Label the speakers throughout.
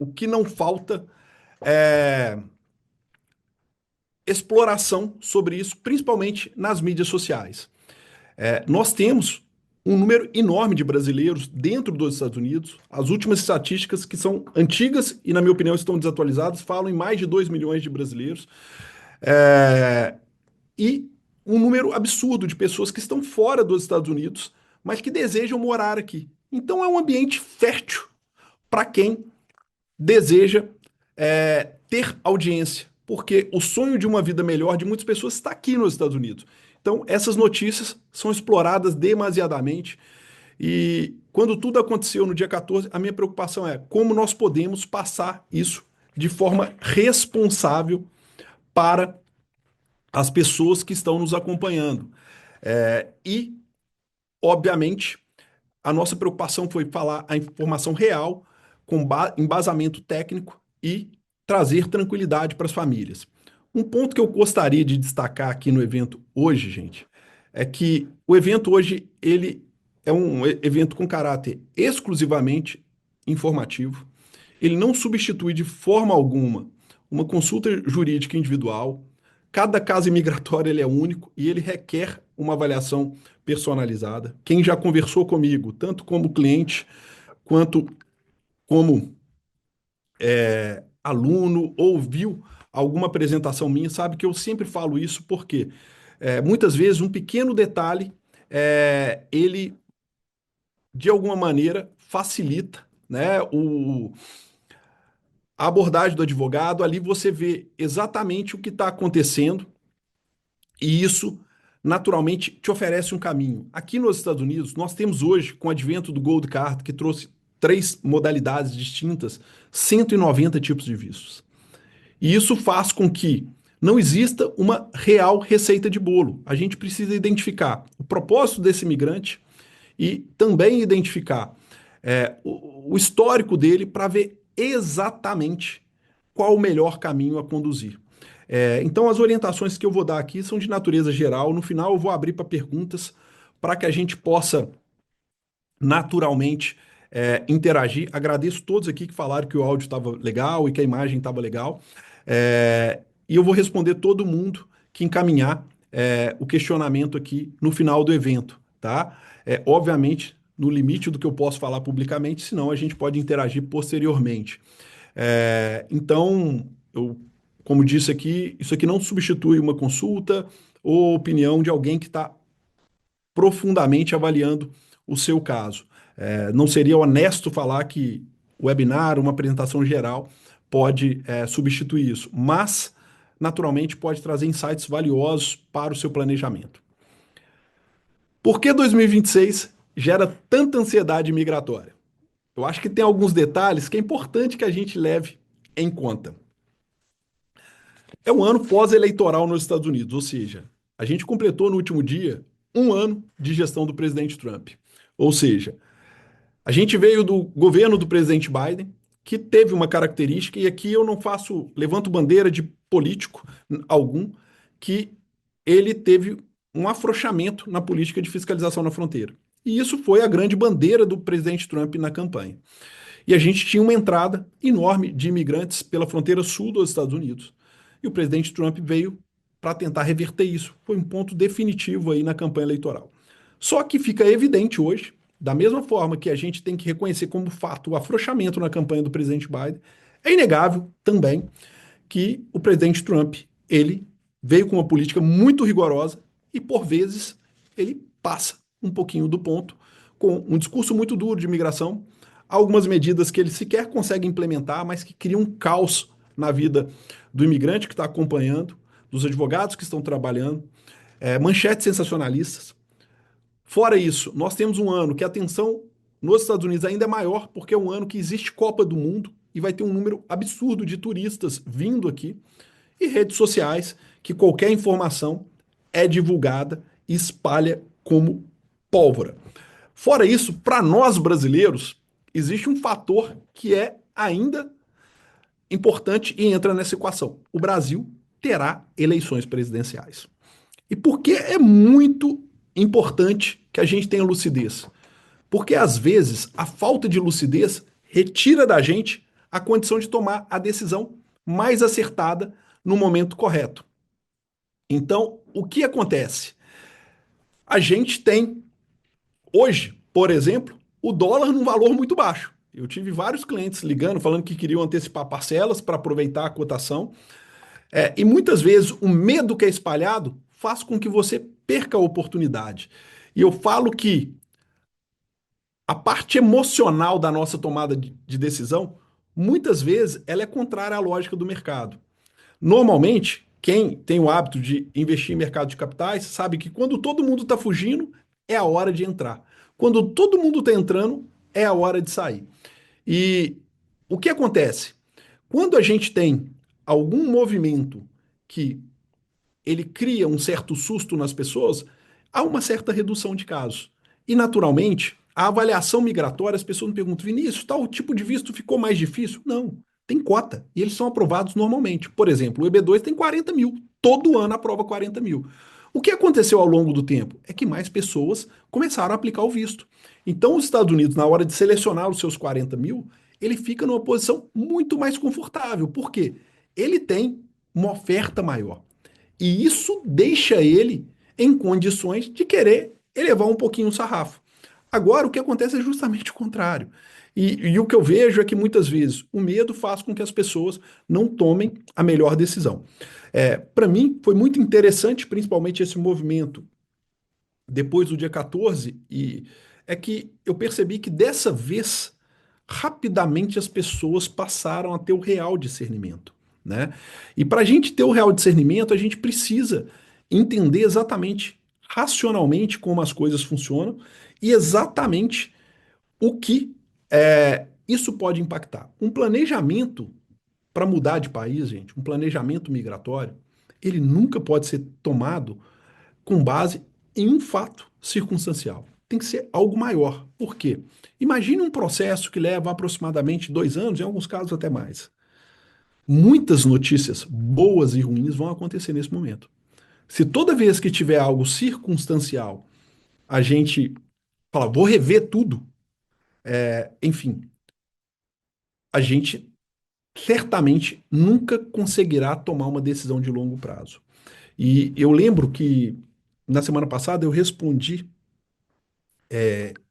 Speaker 1: o que não falta é exploração sobre isso, principalmente nas mídias sociais. Nós temos um número enorme de brasileiros dentro dos Estados Unidos. As últimas estatísticas, que são antigas e, na minha opinião, estão desatualizadas, falam em mais de 2 milhões de brasileiros. É, e um número absurdo de pessoas que estão fora dos Estados Unidos, mas que desejam morar aqui. Então é um ambiente fértil para quem deseja ter audiência, porque o sonho de uma vida melhor de muitas pessoas está aqui nos Estados Unidos. Então essas notícias são exploradas demasiadamente e quando tudo aconteceu no dia 14, a minha preocupação é como nós podemos passar isso de forma responsável para as pessoas que estão nos acompanhando. E, obviamente, a nossa preocupação foi falar a informação real, com embasamento técnico e trazer tranquilidade para as famílias. Um ponto que eu gostaria de destacar aqui no evento hoje, gente, é que o evento hoje ele é um evento com caráter exclusivamente informativo. Ele não substitui de forma alguma uma consulta jurídica individual. Cada caso imigratório ele é único e ele requer uma avaliação personalizada. Quem já conversou comigo, tanto como cliente quanto como aluno, ou viu alguma apresentação minha, sabe que eu sempre falo isso porque muitas vezes um pequeno detalhe ele de alguma maneira facilita, né, a abordagem do advogado. Ali você vê exatamente o que está acontecendo e isso naturalmente te oferece um caminho. Aqui nos Estados Unidos, nós temos hoje, com o advento do Gold Card, que trouxe 3 modalidades distintas, 190 tipos de vistos. E isso faz com que não exista uma real receita de bolo. A gente precisa identificar o propósito desse imigrante e também identificar o histórico dele para ver exatamente qual o melhor caminho a conduzir. Então, as orientações que eu vou dar aqui são de natureza geral. No final, eu vou abrir para perguntas para que a gente possa naturalmente interagir. Agradeço todos aqui que falaram que o áudio estava legal e que a imagem estava legal. E eu vou responder todo mundo que encaminhar o questionamento aqui no final do evento, tá? Obviamente, no limite do que eu posso falar publicamente, senão a gente pode interagir posteriormente. Então, como disse aqui, isso aqui não substitui uma consulta ou opinião de alguém que está profundamente avaliando o seu caso. Não seria honesto falar que o webinar, uma apresentação geral, pode substituir isso, mas, naturalmente, pode trazer insights valiosos para o seu planejamento. Por que 2026 gera tanta ansiedade migratória? Eu acho que tem alguns detalhes que é importante que a gente leve em conta. É um ano pós-eleitoral nos Estados Unidos, ou seja, a gente completou no último dia um ano de gestão do presidente Trump. Ou seja, a gente veio do governo do presidente Biden, que teve uma característica, e aqui eu não levanto bandeira de político algum, que ele teve um afrouxamento na política de fiscalização na fronteira. E isso foi a grande bandeira do presidente Trump na campanha. E a gente tinha uma entrada enorme de imigrantes pela fronteira sul dos Estados Unidos. E o presidente Trump veio para tentar reverter isso. Foi um ponto definitivo aí na campanha eleitoral. Só que fica evidente hoje, da mesma forma que a gente tem que reconhecer como fato o afrouxamento na campanha do presidente Biden, é inegável também que o presidente Trump, ele veio com uma política muito rigorosa e, por vezes, ele passa um pouquinho do ponto, com um discurso muito duro de imigração, algumas medidas que ele sequer consegue implementar, mas que criam um caos na vida do imigrante que está acompanhando, dos advogados que estão trabalhando, manchetes sensacionalistas. Fora isso, nós temos um ano que a tensão nos Estados Unidos ainda é maior, porque é um ano que existe Copa do Mundo e vai ter um número absurdo de turistas vindo aqui, e redes sociais, que qualquer informação é divulgada e espalha como pólvora. Fora isso, para nós brasileiros, existe um fator que é ainda importante e entra nessa equação. O Brasil terá eleições presidenciais. E por que é muito importante que a gente tenha lucidez? Porque às vezes a falta de lucidez retira da gente a condição de tomar a decisão mais acertada no momento correto. Então, o que acontece? A gente tem hoje, por exemplo, o dólar num valor muito baixo. Eu tive vários clientes ligando, falando que queriam antecipar parcelas para aproveitar a cotação. E muitas vezes o medo que é espalhado faz com que você perca a oportunidade. E eu falo que a parte emocional da nossa tomada de decisão, muitas vezes, ela é contrária à lógica do mercado. Normalmente, quem tem o hábito de investir em mercado de capitais sabe que quando todo mundo está fugindo, é a hora de entrar. Quando todo mundo está entrando, é a hora de sair. E o que acontece? Quando a gente tem algum movimento que ele cria um certo susto nas pessoas, há uma certa redução de casos. E, naturalmente, a avaliação migratória, as pessoas me perguntam, Vinícius, tal tipo de visto ficou mais difícil? Não, tem cota. E eles são aprovados normalmente. Por exemplo, o EB2 tem 40 mil. Todo ano aprova 40 mil. O que aconteceu ao longo do tempo? É que mais pessoas começaram a aplicar o visto. Então, os Estados Unidos, na hora de selecionar os seus 40 mil, ele fica numa posição muito mais confortável. Por quê? Ele tem uma oferta maior. E isso deixa ele em condições de querer elevar um pouquinho o sarrafo. Agora, o que acontece é justamente o contrário. E o que eu vejo é que muitas vezes o medo faz com que as pessoas não tomem a melhor decisão. Para mim, foi muito interessante, principalmente esse movimento depois do dia 14, e é que eu percebi que dessa vez, rapidamente as pessoas passaram a ter o real discernimento, né? E para a gente ter o real discernimento, a gente precisa entender exatamente, racionalmente, como as coisas funcionam e exatamente o que isso pode impactar. Um planejamento para mudar de país, gente, um planejamento migratório, ele nunca pode ser tomado com base em um fato circunstancial. Tem que ser algo maior. Por quê? Imagine um processo que leva aproximadamente 2 anos, em alguns casos até mais. Muitas notícias boas e ruins vão acontecer nesse momento. Se toda vez que tiver algo circunstancial, a gente fala, vou rever tudo, enfim, a gente certamente nunca conseguirá tomar uma decisão de longo prazo. E eu lembro que na semana passada eu respondi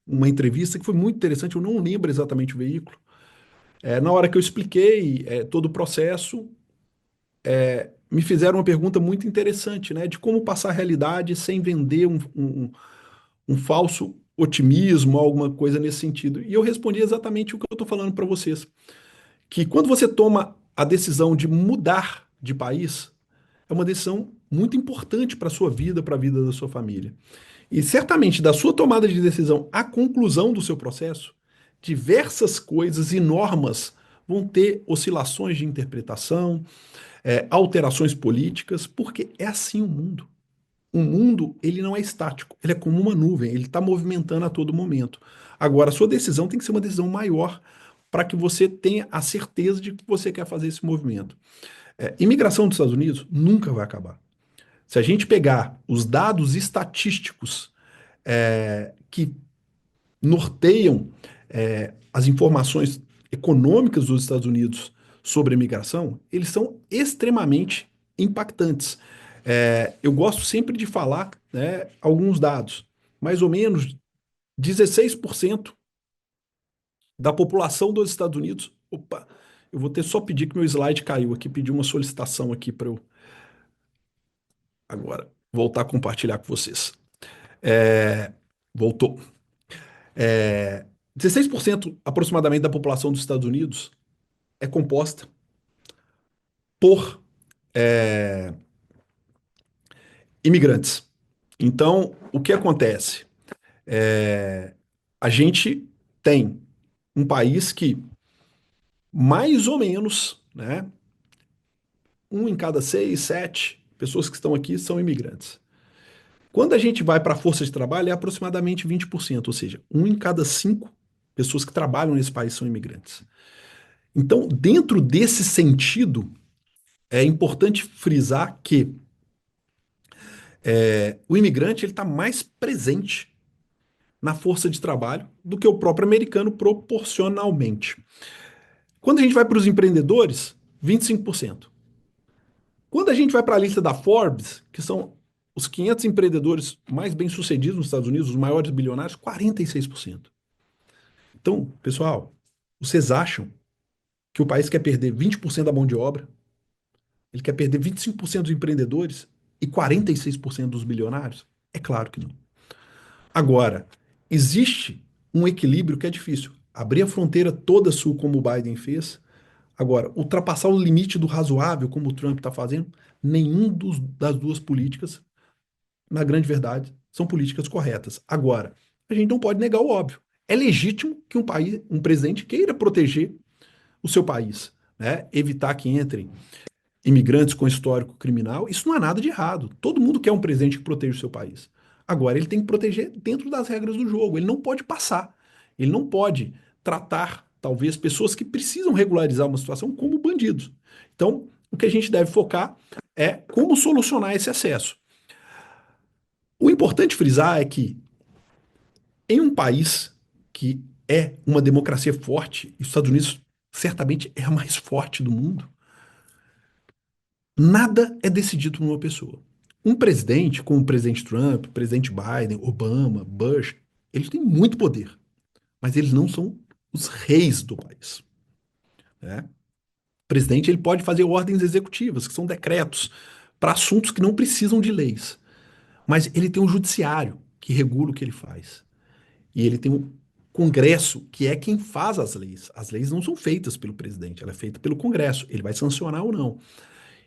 Speaker 1: uma entrevista que foi muito interessante, eu não lembro exatamente o veículo. Na hora que eu expliquei todo o processo, me fizeram uma pergunta muito interessante, né, de como passar a realidade sem vender um falso otimismo, alguma coisa nesse sentido. E eu respondi exatamente o que eu estou falando para vocês, que quando você toma a decisão de mudar de país, é uma decisão muito importante para a sua vida, para a vida da sua família. E certamente, da sua tomada de decisão à conclusão do seu processo, diversas coisas e normas vão ter oscilações de interpretação, alterações políticas, porque é assim o mundo. O mundo, ele não é estático, ele é como uma nuvem, ele está movimentando a todo momento. Agora, a sua decisão tem que ser uma decisão maior para que você tenha a certeza de que você quer fazer esse movimento. Imigração dos Estados Unidos nunca vai acabar. Se a gente pegar os dados estatísticos que norteiam as informações econômicas dos Estados Unidos sobre a imigração, eles são extremamente impactantes. Eu gosto sempre de falar, né, alguns dados. Mais ou menos 16% da população dos Estados Unidos. Opa, eu vou ter só pedir que meu slide caiu aqui, pedir uma solicitação aqui para eu agora voltar a compartilhar com vocês. Voltou. 16% aproximadamente da população dos Estados Unidos é composta por imigrantes. Então, o que acontece? A gente tem um país que mais ou menos, né, um em cada 6, 7 pessoas que estão aqui são imigrantes. Quando a gente vai para a força de trabalho, é aproximadamente 20%, ou seja, um em cada 5 pessoas que trabalham nesse país são imigrantes. Então, dentro desse sentido, é importante frisar que o imigrante ele está mais presente na força de trabalho do que o próprio americano proporcionalmente. Quando a gente vai para os empreendedores, 25%. Quando a gente vai para a lista da Forbes, que são os 500 empreendedores mais bem-sucedidos nos Estados Unidos, os maiores bilionários, 46%. Então, pessoal, vocês acham que o país quer perder 20% da mão de obra? Ele quer perder 25% dos empreendedores e 46% dos bilionários? É claro que não. Agora, existe um equilíbrio que é difícil. Abrir a fronteira toda sul, como o Biden fez. Agora, ultrapassar o limite do razoável, como o Trump está fazendo, das duas políticas, na grande verdade, são políticas corretas. Agora, a gente não pode negar o óbvio. É legítimo que um presidente queira proteger o seu país, né? Evitar que entrem imigrantes com histórico criminal. Isso não é nada de errado. Todo mundo quer um presidente que proteja o seu país. Agora, ele tem que proteger dentro das regras do jogo. Ele não pode passar. Ele não pode tratar, talvez, pessoas que precisam regularizar uma situação como bandidos. Então, o que a gente deve focar é como solucionar esse excesso. O importante frisar é que, em um país que é uma democracia forte, e os Estados Unidos certamente é a mais forte do mundo, nada é decidido por uma pessoa. Um presidente, como o presidente Trump, o presidente Biden, Obama, Bush, eles têm muito poder, mas eles não são os reis do país, né? O presidente ele pode fazer ordens executivas, que são decretos, para assuntos que não precisam de leis, mas ele tem um judiciário que regula o que ele faz. E ele tem um Congresso, que é quem faz as leis. As leis não são feitas pelo presidente, ela é feita pelo Congresso. Ele vai sancionar ou não.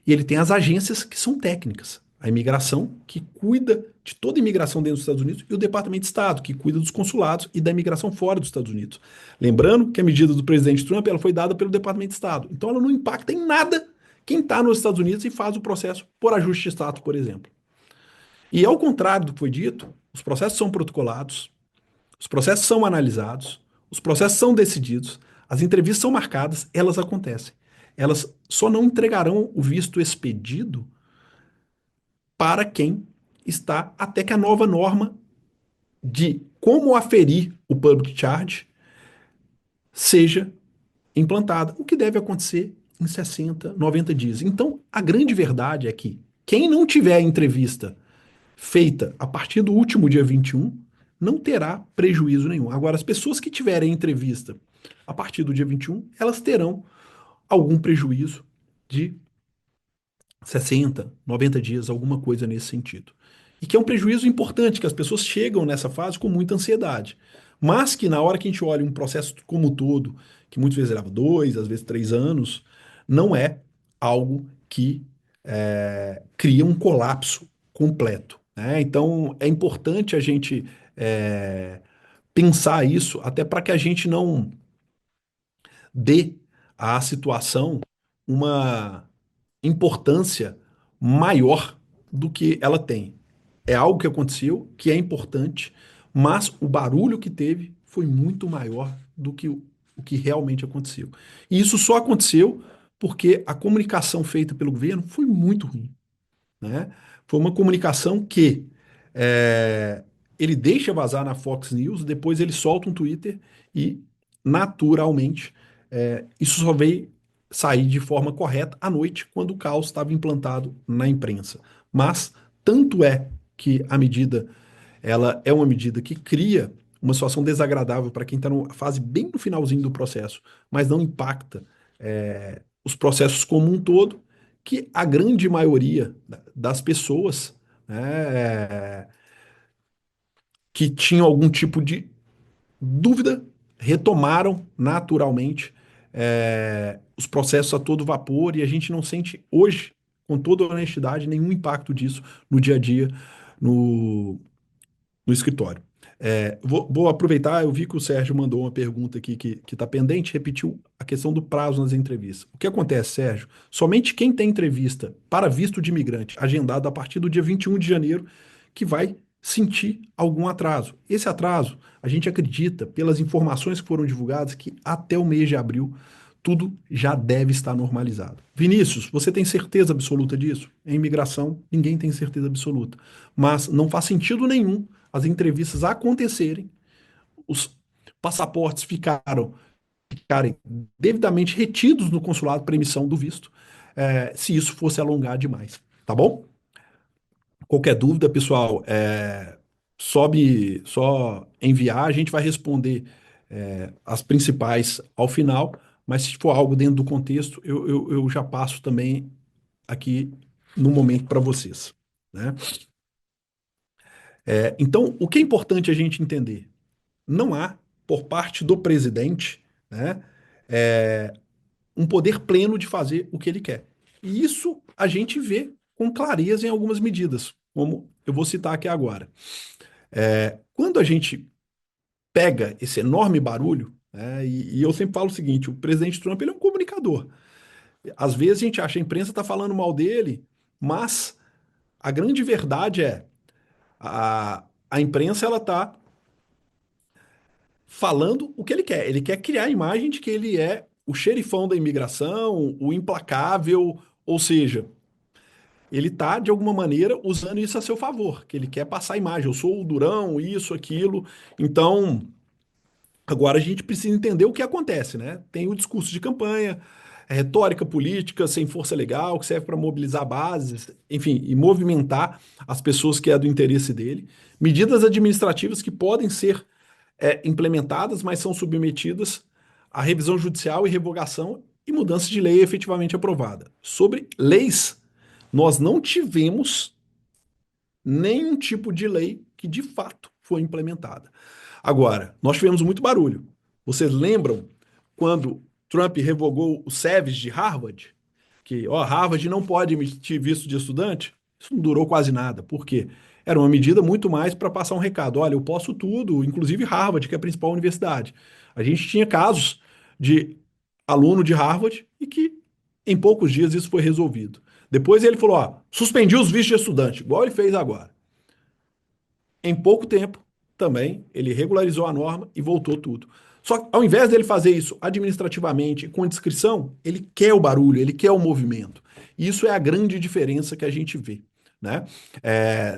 Speaker 1: E ele tem as agências que são técnicas. A imigração, que cuida de toda a imigração dentro dos Estados Unidos, e o Departamento de Estado, que cuida dos consulados e da imigração fora dos Estados Unidos. Lembrando que a medida do presidente Trump ela foi dada pelo Departamento de Estado. Então ela não impacta em nada quem está nos Estados Unidos e faz o processo por ajuste de status, por exemplo. E ao contrário do que foi dito, os processos são protocolados, os processos são analisados, os processos são decididos, as entrevistas são marcadas, elas acontecem. Elas só não entregarão o visto expedido para quem está até que a nova norma de como aferir o public charge seja implantada, o que deve acontecer em 60, 90 dias. Então, a grande verdade é que quem não tiver a entrevista feita a partir do último dia 21 não terá prejuízo nenhum. Agora, as pessoas que tiverem entrevista a partir do dia 21, elas terão algum prejuízo de 60, 90 dias, alguma coisa nesse sentido. E que é um prejuízo importante, que as pessoas chegam nessa fase com muita ansiedade. Mas que na hora que a gente olha um processo como um todo, que muitas vezes leva 2, às vezes 3 anos, não é algo que cria um colapso completo, né? Então é importante a gente é, pensar isso, até para que a gente não dê à situação uma importância maior do que ela tem. É algo que aconteceu, que é importante, mas o barulho que teve foi muito maior do que o que realmente aconteceu. E isso só aconteceu porque a comunicação feita pelo governo foi muito ruim, né? Foi uma comunicação que é, ele deixa vazar na Fox News, depois ele solta um Twitter e, naturalmente, isso só veio sair de forma correta à noite, quando o caos estava implantado na imprensa. Mas tanto é que a medida ela é uma medida que cria uma situação desagradável para quem está na fase bem no finalzinho do processo, mas não impacta os processos como um todo, que a grande maioria das pessoas, né, que tinham algum tipo de dúvida retomaram naturalmente os processos a todo vapor e a gente não sente hoje, com toda honestidade, nenhum impacto disso no dia a dia, no, no escritório. Vou aproveitar, eu vi que o Sérgio mandou uma pergunta aqui que está pendente, repetiu a questão do prazo nas entrevistas. O que acontece, Sérgio? Somente quem tem entrevista para visto de imigrante agendado a partir do dia 21 de janeiro que vai sentir algum atraso. Esse atraso, a gente acredita, pelas informações que foram divulgadas, que até o mês de abril tudo já deve estar normalizado. Vinícius, você tem certeza absoluta disso? Em imigração, ninguém tem certeza absoluta. Mas não faz sentido nenhum as entrevistas acontecerem, os passaportes ficaram ficarem devidamente retidos no consulado para emissão do visto, se isso fosse alongar demais. Tá bom? Qualquer dúvida, pessoal, só enviar, a gente vai responder as principais ao final, mas se for algo dentro do contexto, eu já passo também aqui no momento para vocês, né? Então, o que é importante a gente entender? Não há, por parte do presidente, né, um poder pleno de fazer o que ele quer. E isso a gente vê com clareza em algumas medidas, como eu vou citar aqui agora. Quando a gente pega esse enorme barulho, né, e eu sempre falo o seguinte: o presidente Trump ele é um comunicador. Às vezes a gente acha que a imprensa está falando mal dele, mas a grande verdade é a imprensa ela está falando o que ele quer. Ele quer criar a imagem de que ele é o xerifão da imigração, o implacável, ou seja, ele está, de alguma maneira, usando isso a seu favor, que ele quer passar a imagem. Eu sou o durão, isso, aquilo. Então, agora a gente precisa entender o que acontece, né? Tem o discurso de campanha, retórica política sem força legal, que serve para mobilizar bases, enfim, e movimentar as pessoas que é do interesse dele. Medidas administrativas que podem ser implementadas, mas são submetidas à revisão judicial e revogação e mudança de lei efetivamente aprovada. Sobre leis, nós não tivemos nenhum tipo de lei que de fato foi implementada. Agora, nós tivemos muito barulho. Vocês lembram quando Trump revogou o SEVES de Harvard? Que, ó, Harvard não pode emitir visto de estudante? Isso não durou quase nada. Por quê? Era uma medida muito mais para passar um recado. Olha, eu posso tudo, inclusive Harvard, que é a principal universidade. A gente tinha casos de aluno de Harvard e que em poucos dias isso foi resolvido. Depois ele falou, ó, suspendi os vistos de estudante, igual ele fez agora. Em pouco tempo, também, ele regularizou a norma e voltou tudo. Só que, ao invés dele fazer isso administrativamente, com discrição, ele quer o barulho, ele quer o movimento. E isso é a grande diferença que a gente vê, né?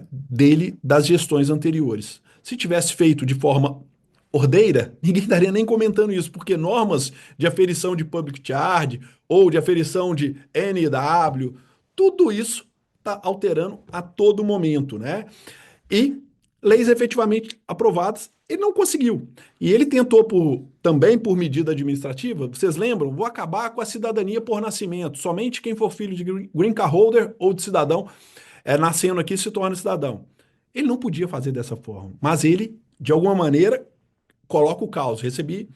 Speaker 1: Dele das gestões anteriores. Se tivesse feito de forma ordeira, ninguém estaria nem comentando isso, porque normas de aferição de public charge ou de aferição de NW, tudo isso está alterando a todo momento, né? E leis efetivamente aprovadas, ele não conseguiu. E ele tentou também por medida administrativa, vocês lembram? Vou acabar com a cidadania por nascimento. Somente quem for filho de green card holder ou de cidadão nascendo aqui se torna cidadão. Ele não podia fazer dessa forma, mas ele, de alguma maneira, coloca o caos. Recebi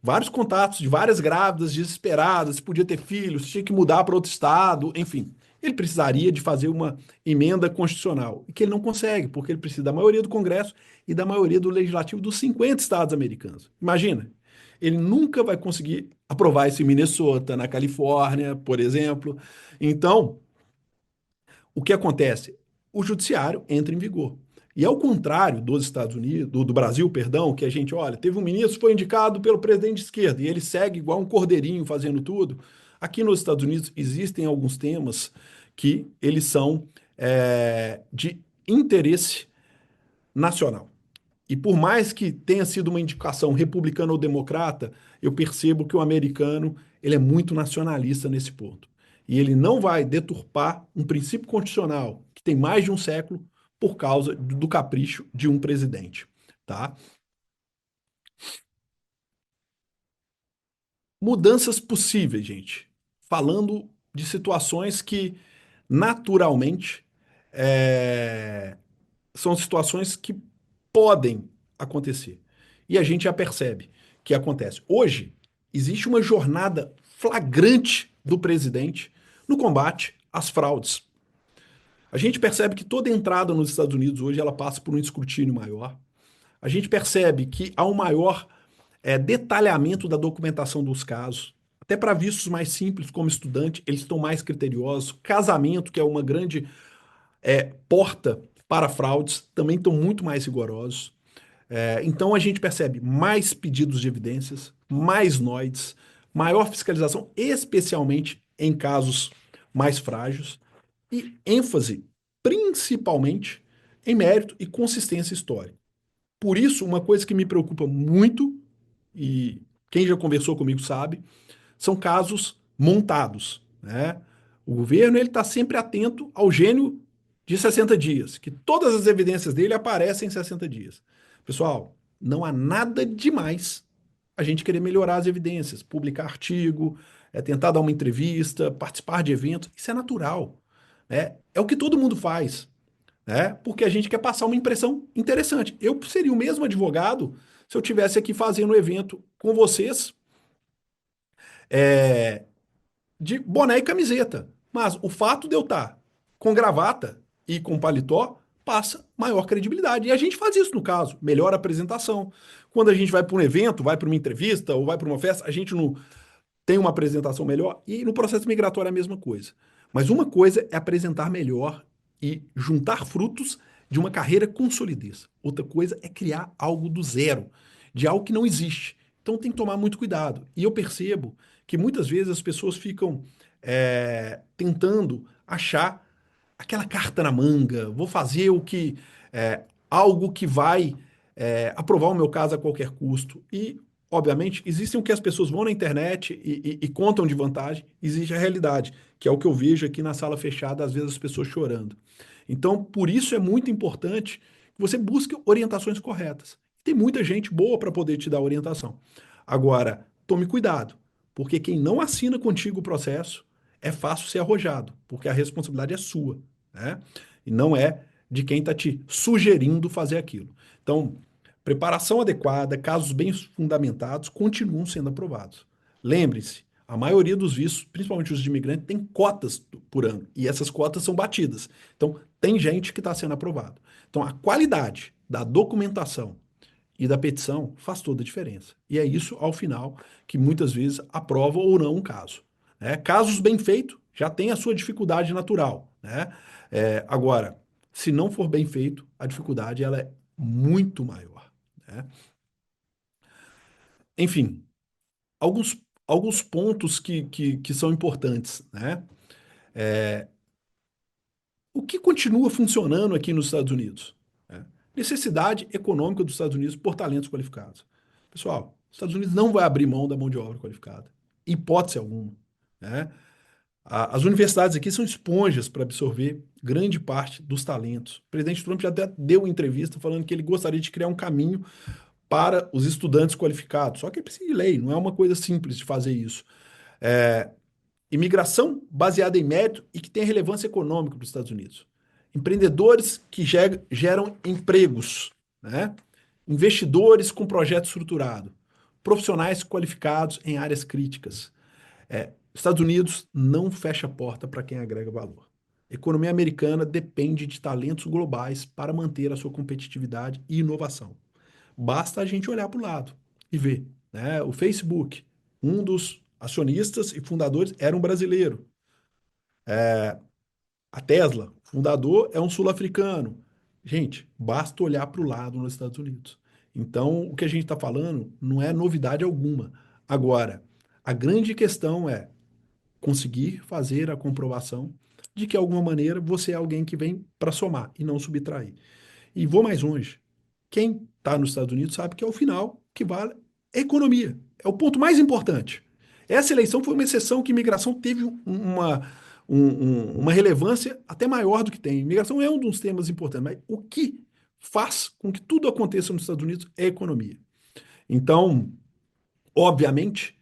Speaker 1: vários contatos de várias grávidas desesperadas, se podia ter filhos, tinha que mudar para outro estado, enfim. Ele precisaria de fazer uma emenda constitucional, e que ele não consegue, porque ele precisa da maioria do Congresso e da maioria do Legislativo dos 50 estados americanos. Imagina, ele nunca vai conseguir aprovar isso em Minnesota, na Califórnia, por exemplo. Então, o que acontece? O judiciário entra em vigor. E ao contrário dos Estados Unidos, do Brasil, perdão, que a gente, olha, teve um ministro, foi indicado pelo presidente de esquerda, e ele segue igual um cordeirinho fazendo tudo. Aqui nos Estados Unidos existem alguns temas que eles são de interesse nacional. E por mais que tenha sido uma indicação republicana ou democrata, eu percebo que o americano ele é muito nacionalista nesse ponto. E ele não vai deturpar um princípio constitucional que tem mais de um século por causa do capricho de um presidente, tá? Mudanças possíveis, gente. Falando de situações que naturalmente é, são situações que podem acontecer. E a gente já percebe que acontece. Hoje, existe uma jornada flagrante do presidente no combate às fraudes. A gente percebe que toda entrada nos Estados Unidos hoje ela passa por um escrutínio maior. A gente percebe que há um maior detalhamento da documentação dos casos. Até para vistos mais simples, como estudante, eles estão mais criteriosos. Casamento, que é uma grande porta para fraudes, também estão muito mais rigorosos. Então a gente percebe mais pedidos de evidências, mais NOIDs, maior fiscalização, especialmente em casos mais frágeis, e ênfase principalmente em mérito e consistência histórica. Por isso, uma coisa que me preocupa muito, e quem já conversou comigo sabe, são casos montados, né? O governo ele está sempre atento ao gênio de 60 dias, que todas as evidências dele aparecem em 60 dias. Pessoal, não há nada demais a gente querer melhorar as evidências, publicar artigo, tentar dar uma entrevista, participar de eventos, isso é natural, né? É o que todo mundo faz, né? Porque a gente quer passar uma impressão interessante. Eu seria o mesmo advogado se eu tivesse aqui fazendo um evento com vocês, é, de boné e camiseta. Mas o fato de eu estar com gravata e com paletó passa maior credibilidade. E a gente faz isso no caso, melhor apresentação. Quando a gente vai para um evento, vai para uma entrevista ou vai para uma festa, a gente não tem uma apresentação melhor e no processo migratório é a mesma coisa. Mas uma coisa é apresentar melhor e juntar frutos de uma carreira com solidez. Outra coisa é criar algo do zero, de algo que não existe. Então tem que tomar muito cuidado. E eu percebo que muitas vezes as pessoas ficam tentando achar aquela carta na manga, vou fazer o que algo que vai aprovar o meu caso a qualquer custo. E, obviamente, existem o que as pessoas vão na internet e contam de vantagem, existe a realidade, que é o que eu vejo aqui na sala fechada, às vezes as pessoas chorando. Então, por isso é muito importante que você busque orientações corretas. Tem muita gente boa para poder te dar orientação. Agora, tome cuidado, porque quem não assina contigo o processo é fácil ser arrojado, porque a responsabilidade é sua, né? E não é de quem está te sugerindo fazer aquilo. Então, preparação adequada, casos bem fundamentados, continuam sendo aprovados. Lembre-se, a maioria dos vistos, principalmente os de imigrante, tem cotas por ano, e essas cotas são batidas. Então, tem gente que está sendo aprovado. Então, a qualidade da documentação e da petição faz toda a diferença. E é isso, ao final, que muitas vezes aprova ou não um caso. Né? Casos bem feitos já tem a sua dificuldade natural. Né? Agora, se não for bem feito, a dificuldade ela é muito maior. Né? Enfim, alguns, alguns pontos que são importantes. Né? O que continua funcionando aqui nos Estados Unidos? Né? Necessidade econômica dos Estados Unidos por talentos qualificados. Pessoal, os Estados Unidos não vai abrir mão da mão de obra qualificada, hipótese alguma. Né? As universidades aqui são esponjas para absorver grande parte dos talentos. O presidente Trump já até deu entrevista falando que ele gostaria de criar um caminho para os estudantes qualificados. Só que precisa de lei, não é uma coisa simples de fazer isso. Imigração baseada em mérito e que tem relevância econômica para os Estados Unidos. Empreendedores que geram empregos, né? Investidores com projeto estruturado, profissionais qualificados em áreas críticas. Estados Unidos não fecha a porta para quem agrega valor. A economia americana depende de talentos globais para manter a sua competitividade e inovação. Basta a gente olhar para o lado e ver. Né? O Facebook, um dos acionistas e fundadores era um brasileiro. A Tesla, o fundador é um sul-africano. Gente, basta olhar para o lado nos Estados Unidos. Então, o que a gente está falando não é novidade alguma. Agora, a grande questão é conseguir fazer a comprovação de que, de alguma maneira, você é alguém que vem para somar e não subtrair. E vou mais longe. Quem está nos Estados Unidos sabe que é o final que vale a economia. É o ponto mais importante. Essa eleição foi uma exceção que imigração teve uma relevância até maior do que tem. Imigração é um dos temas importantes, mas o que faz com que tudo aconteça nos Estados Unidos é a economia. Então, obviamente,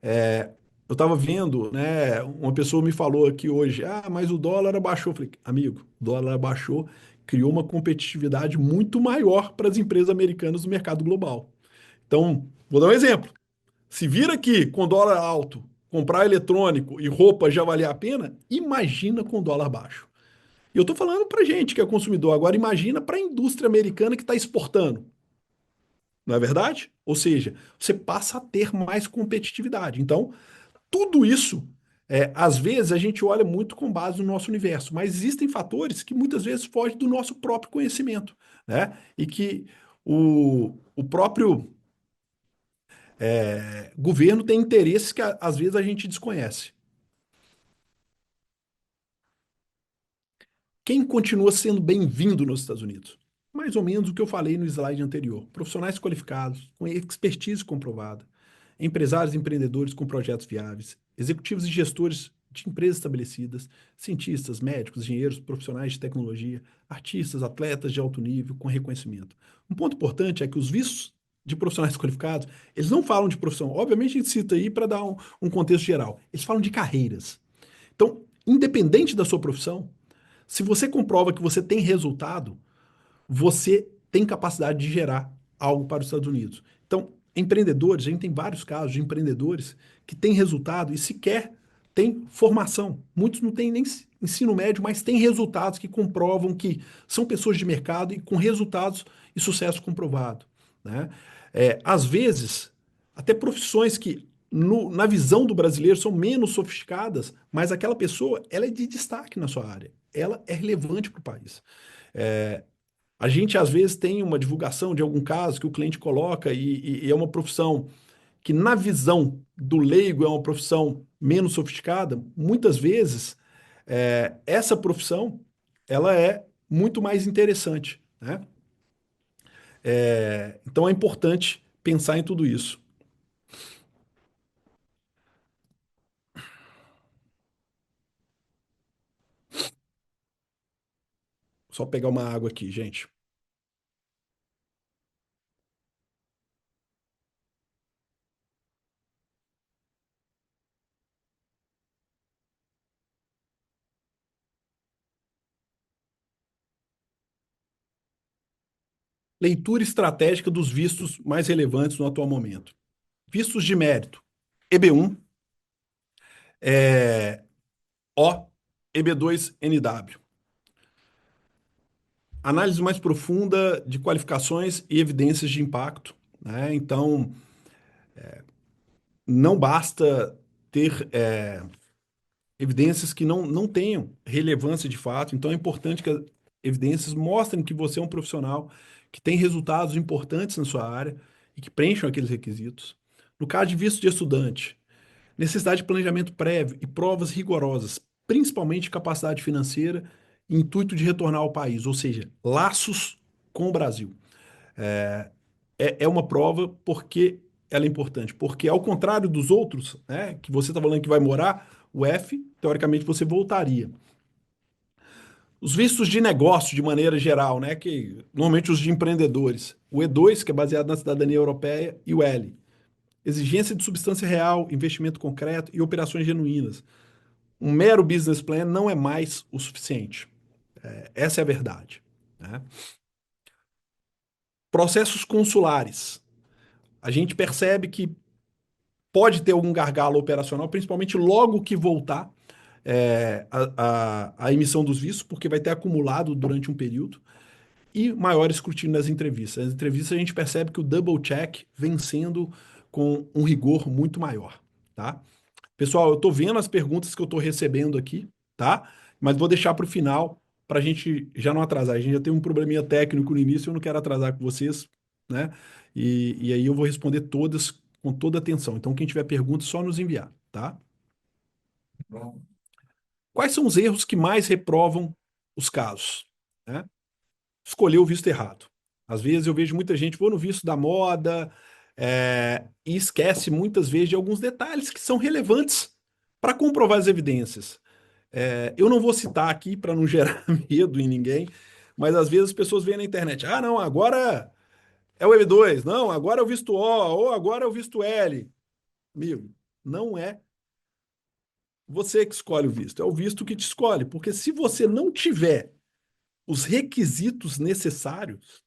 Speaker 1: eu estava vendo, né? Uma pessoa me falou aqui hoje, mas o dólar abaixou. Eu falei, amigo, o dólar abaixou, criou uma competitividade muito maior para as empresas americanas no mercado global. Então, vou dar um exemplo. Se vir aqui com dólar alto, comprar eletrônico e roupa já valia a pena, imagina com dólar baixo. E eu estou falando para gente que é consumidor, agora imagina para a indústria americana que está exportando. Não é verdade? Ou seja, você passa a ter mais competitividade. Então, tudo isso, às vezes, a gente olha muito com base no nosso universo, mas existem fatores que muitas vezes fogem do nosso próprio conhecimento, né? E que o próprio governo tem interesses que às vezes a gente desconhece. Quem continua sendo bem-vindo nos Estados Unidos? Mais ou menos o que eu falei no slide anterior. Profissionais qualificados, com expertise comprovada, empresários e empreendedores com projetos viáveis, executivos e gestores de empresas estabelecidas, cientistas, médicos, engenheiros, profissionais de tecnologia, artistas, atletas de alto nível com reconhecimento. Um ponto importante é que os vistos de profissionais qualificados, eles não falam de profissão. Obviamente, a gente cita aí para dar um contexto geral. Eles falam de carreiras. Então, independente da sua profissão, se você comprova que você tem resultado, você tem capacidade de gerar algo para os Estados Unidos. Então, empreendedores, a gente tem vários casos de empreendedores que têm resultado e sequer têm formação. Muitos não têm nem ensino médio, mas têm resultados que comprovam que são pessoas de mercado e com resultados e sucesso comprovado, né? Às vezes, até profissões que na visão do brasileiro são menos sofisticadas, mas aquela pessoa ela é de destaque na sua área, ela é relevante para o país. É, a gente, às vezes, tem uma divulgação de algum caso que o cliente coloca e é uma profissão que, na visão do leigo, é uma profissão menos sofisticada. Muitas vezes, essa profissão ela é muito mais interessante, né? Então, é importante pensar em tudo isso. Só pegar uma água aqui, gente. Leitura estratégica dos vistos mais relevantes no atual momento. Vistos de mérito. EB1, O, EB2, NW. Análise mais profunda de qualificações e evidências de impacto, né? Então, não basta ter evidências que não tenham relevância de fato. Então, é importante que as evidências mostrem que você é um profissional que tem resultados importantes na sua área e que preencham aqueles requisitos. No caso de visto de estudante, necessidade de planejamento prévio e provas rigorosas, principalmente capacidade financeira e intuito de retornar ao país, ou seja, laços com o Brasil. É uma prova porque ela é importante. Porque, ao contrário dos outros, né, que você está falando que vai morar, o F, teoricamente, você voltaria. Os vistos de negócio, de maneira geral, né, que normalmente os de empreendedores. O E2, que é baseado na cidadania europeia, e o L. Exigência de substância real, investimento concreto e operações genuínas. Um mero business plan não é mais o suficiente. Essa é a verdade, né? Processos consulares. A gente percebe que pode ter algum gargalo operacional, principalmente logo que voltar a emissão dos vistos, porque vai ter acumulado durante um período, e maior escrutínio nas entrevistas. Nas entrevistas a gente percebe que o double check vem sendo com um rigor muito maior, tá? Pessoal, eu estou vendo as perguntas que eu estou recebendo aqui, tá? Mas vou deixar para o final para a gente já não atrasar. A gente já tem um probleminha técnico no início, eu não quero atrasar com vocês, né? E aí eu vou responder todas com toda atenção. Então, quem tiver perguntas, só nos enviar, tá? Quais são os erros que mais reprovam os casos, né? Escolher o visto errado. Às vezes eu vejo muita gente, vou no visto da moda, e esquece muitas vezes de alguns detalhes que são relevantes para comprovar as evidências. Eu não vou citar aqui para não gerar medo em ninguém, mas às vezes as pessoas veem na internet, ah, não, agora é o EB2, não, agora é o visto O, ou agora é o visto L. Amigo, não é você que escolhe o visto, é o visto que te escolhe, porque se você não tiver os requisitos necessários,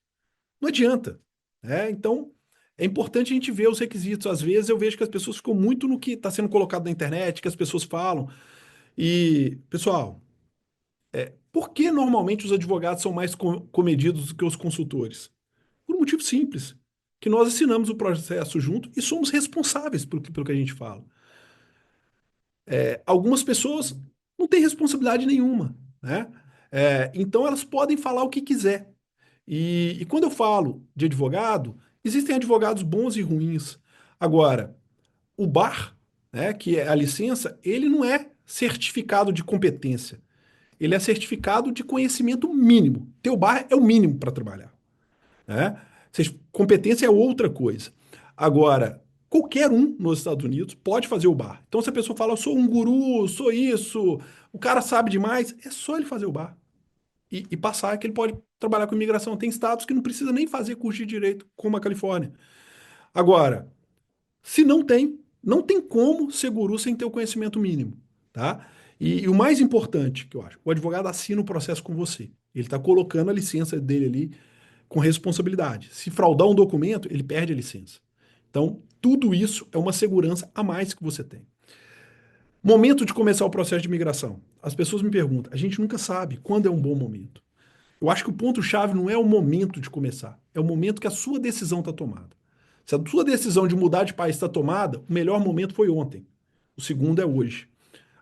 Speaker 1: não adianta, né? Então, é importante a gente ver os requisitos. Às vezes eu vejo que as pessoas ficam muito no que está sendo colocado na internet, que as pessoas falam. E, pessoal, por que normalmente os advogados são mais comedidos do que os consultores? Por um motivo simples, que nós assinamos o processo junto e somos responsáveis pelo que a gente fala. Algumas pessoas não têm responsabilidade nenhuma, né? Então elas podem falar o que quiser. E quando eu falo de advogado, existem advogados bons e ruins. Agora, o bar, né, que é a licença, ele não é certificado de competência. Ele é certificado de conhecimento mínimo. Teu bar é o mínimo para trabalhar, né? Competência é outra coisa. Agora, qualquer um nos Estados Unidos pode fazer o bar. Então, se a pessoa fala, eu sou um guru, sou isso, o cara sabe demais, é só ele fazer o bar. E passar que ele pode trabalhar com imigração. Tem estados que não precisa nem fazer curso de direito, como a Califórnia. Agora, se não tem, não tem como ser guru sem ter o conhecimento mínimo, tá? E o mais importante que eu acho, o advogado assina o processo com você. Ele está colocando a licença dele ali com responsabilidade. Se fraudar um documento, ele perde a licença. Então, tudo isso é uma segurança a mais que você tem. Momento de começar o processo de imigração. As pessoas me perguntam, a gente nunca sabe quando é um bom momento. Eu acho que o ponto-chave não é o momento de começar, é o momento que a sua decisão está tomada. Se a sua decisão de mudar de país está tomada, o melhor momento foi ontem. O segundo é hoje.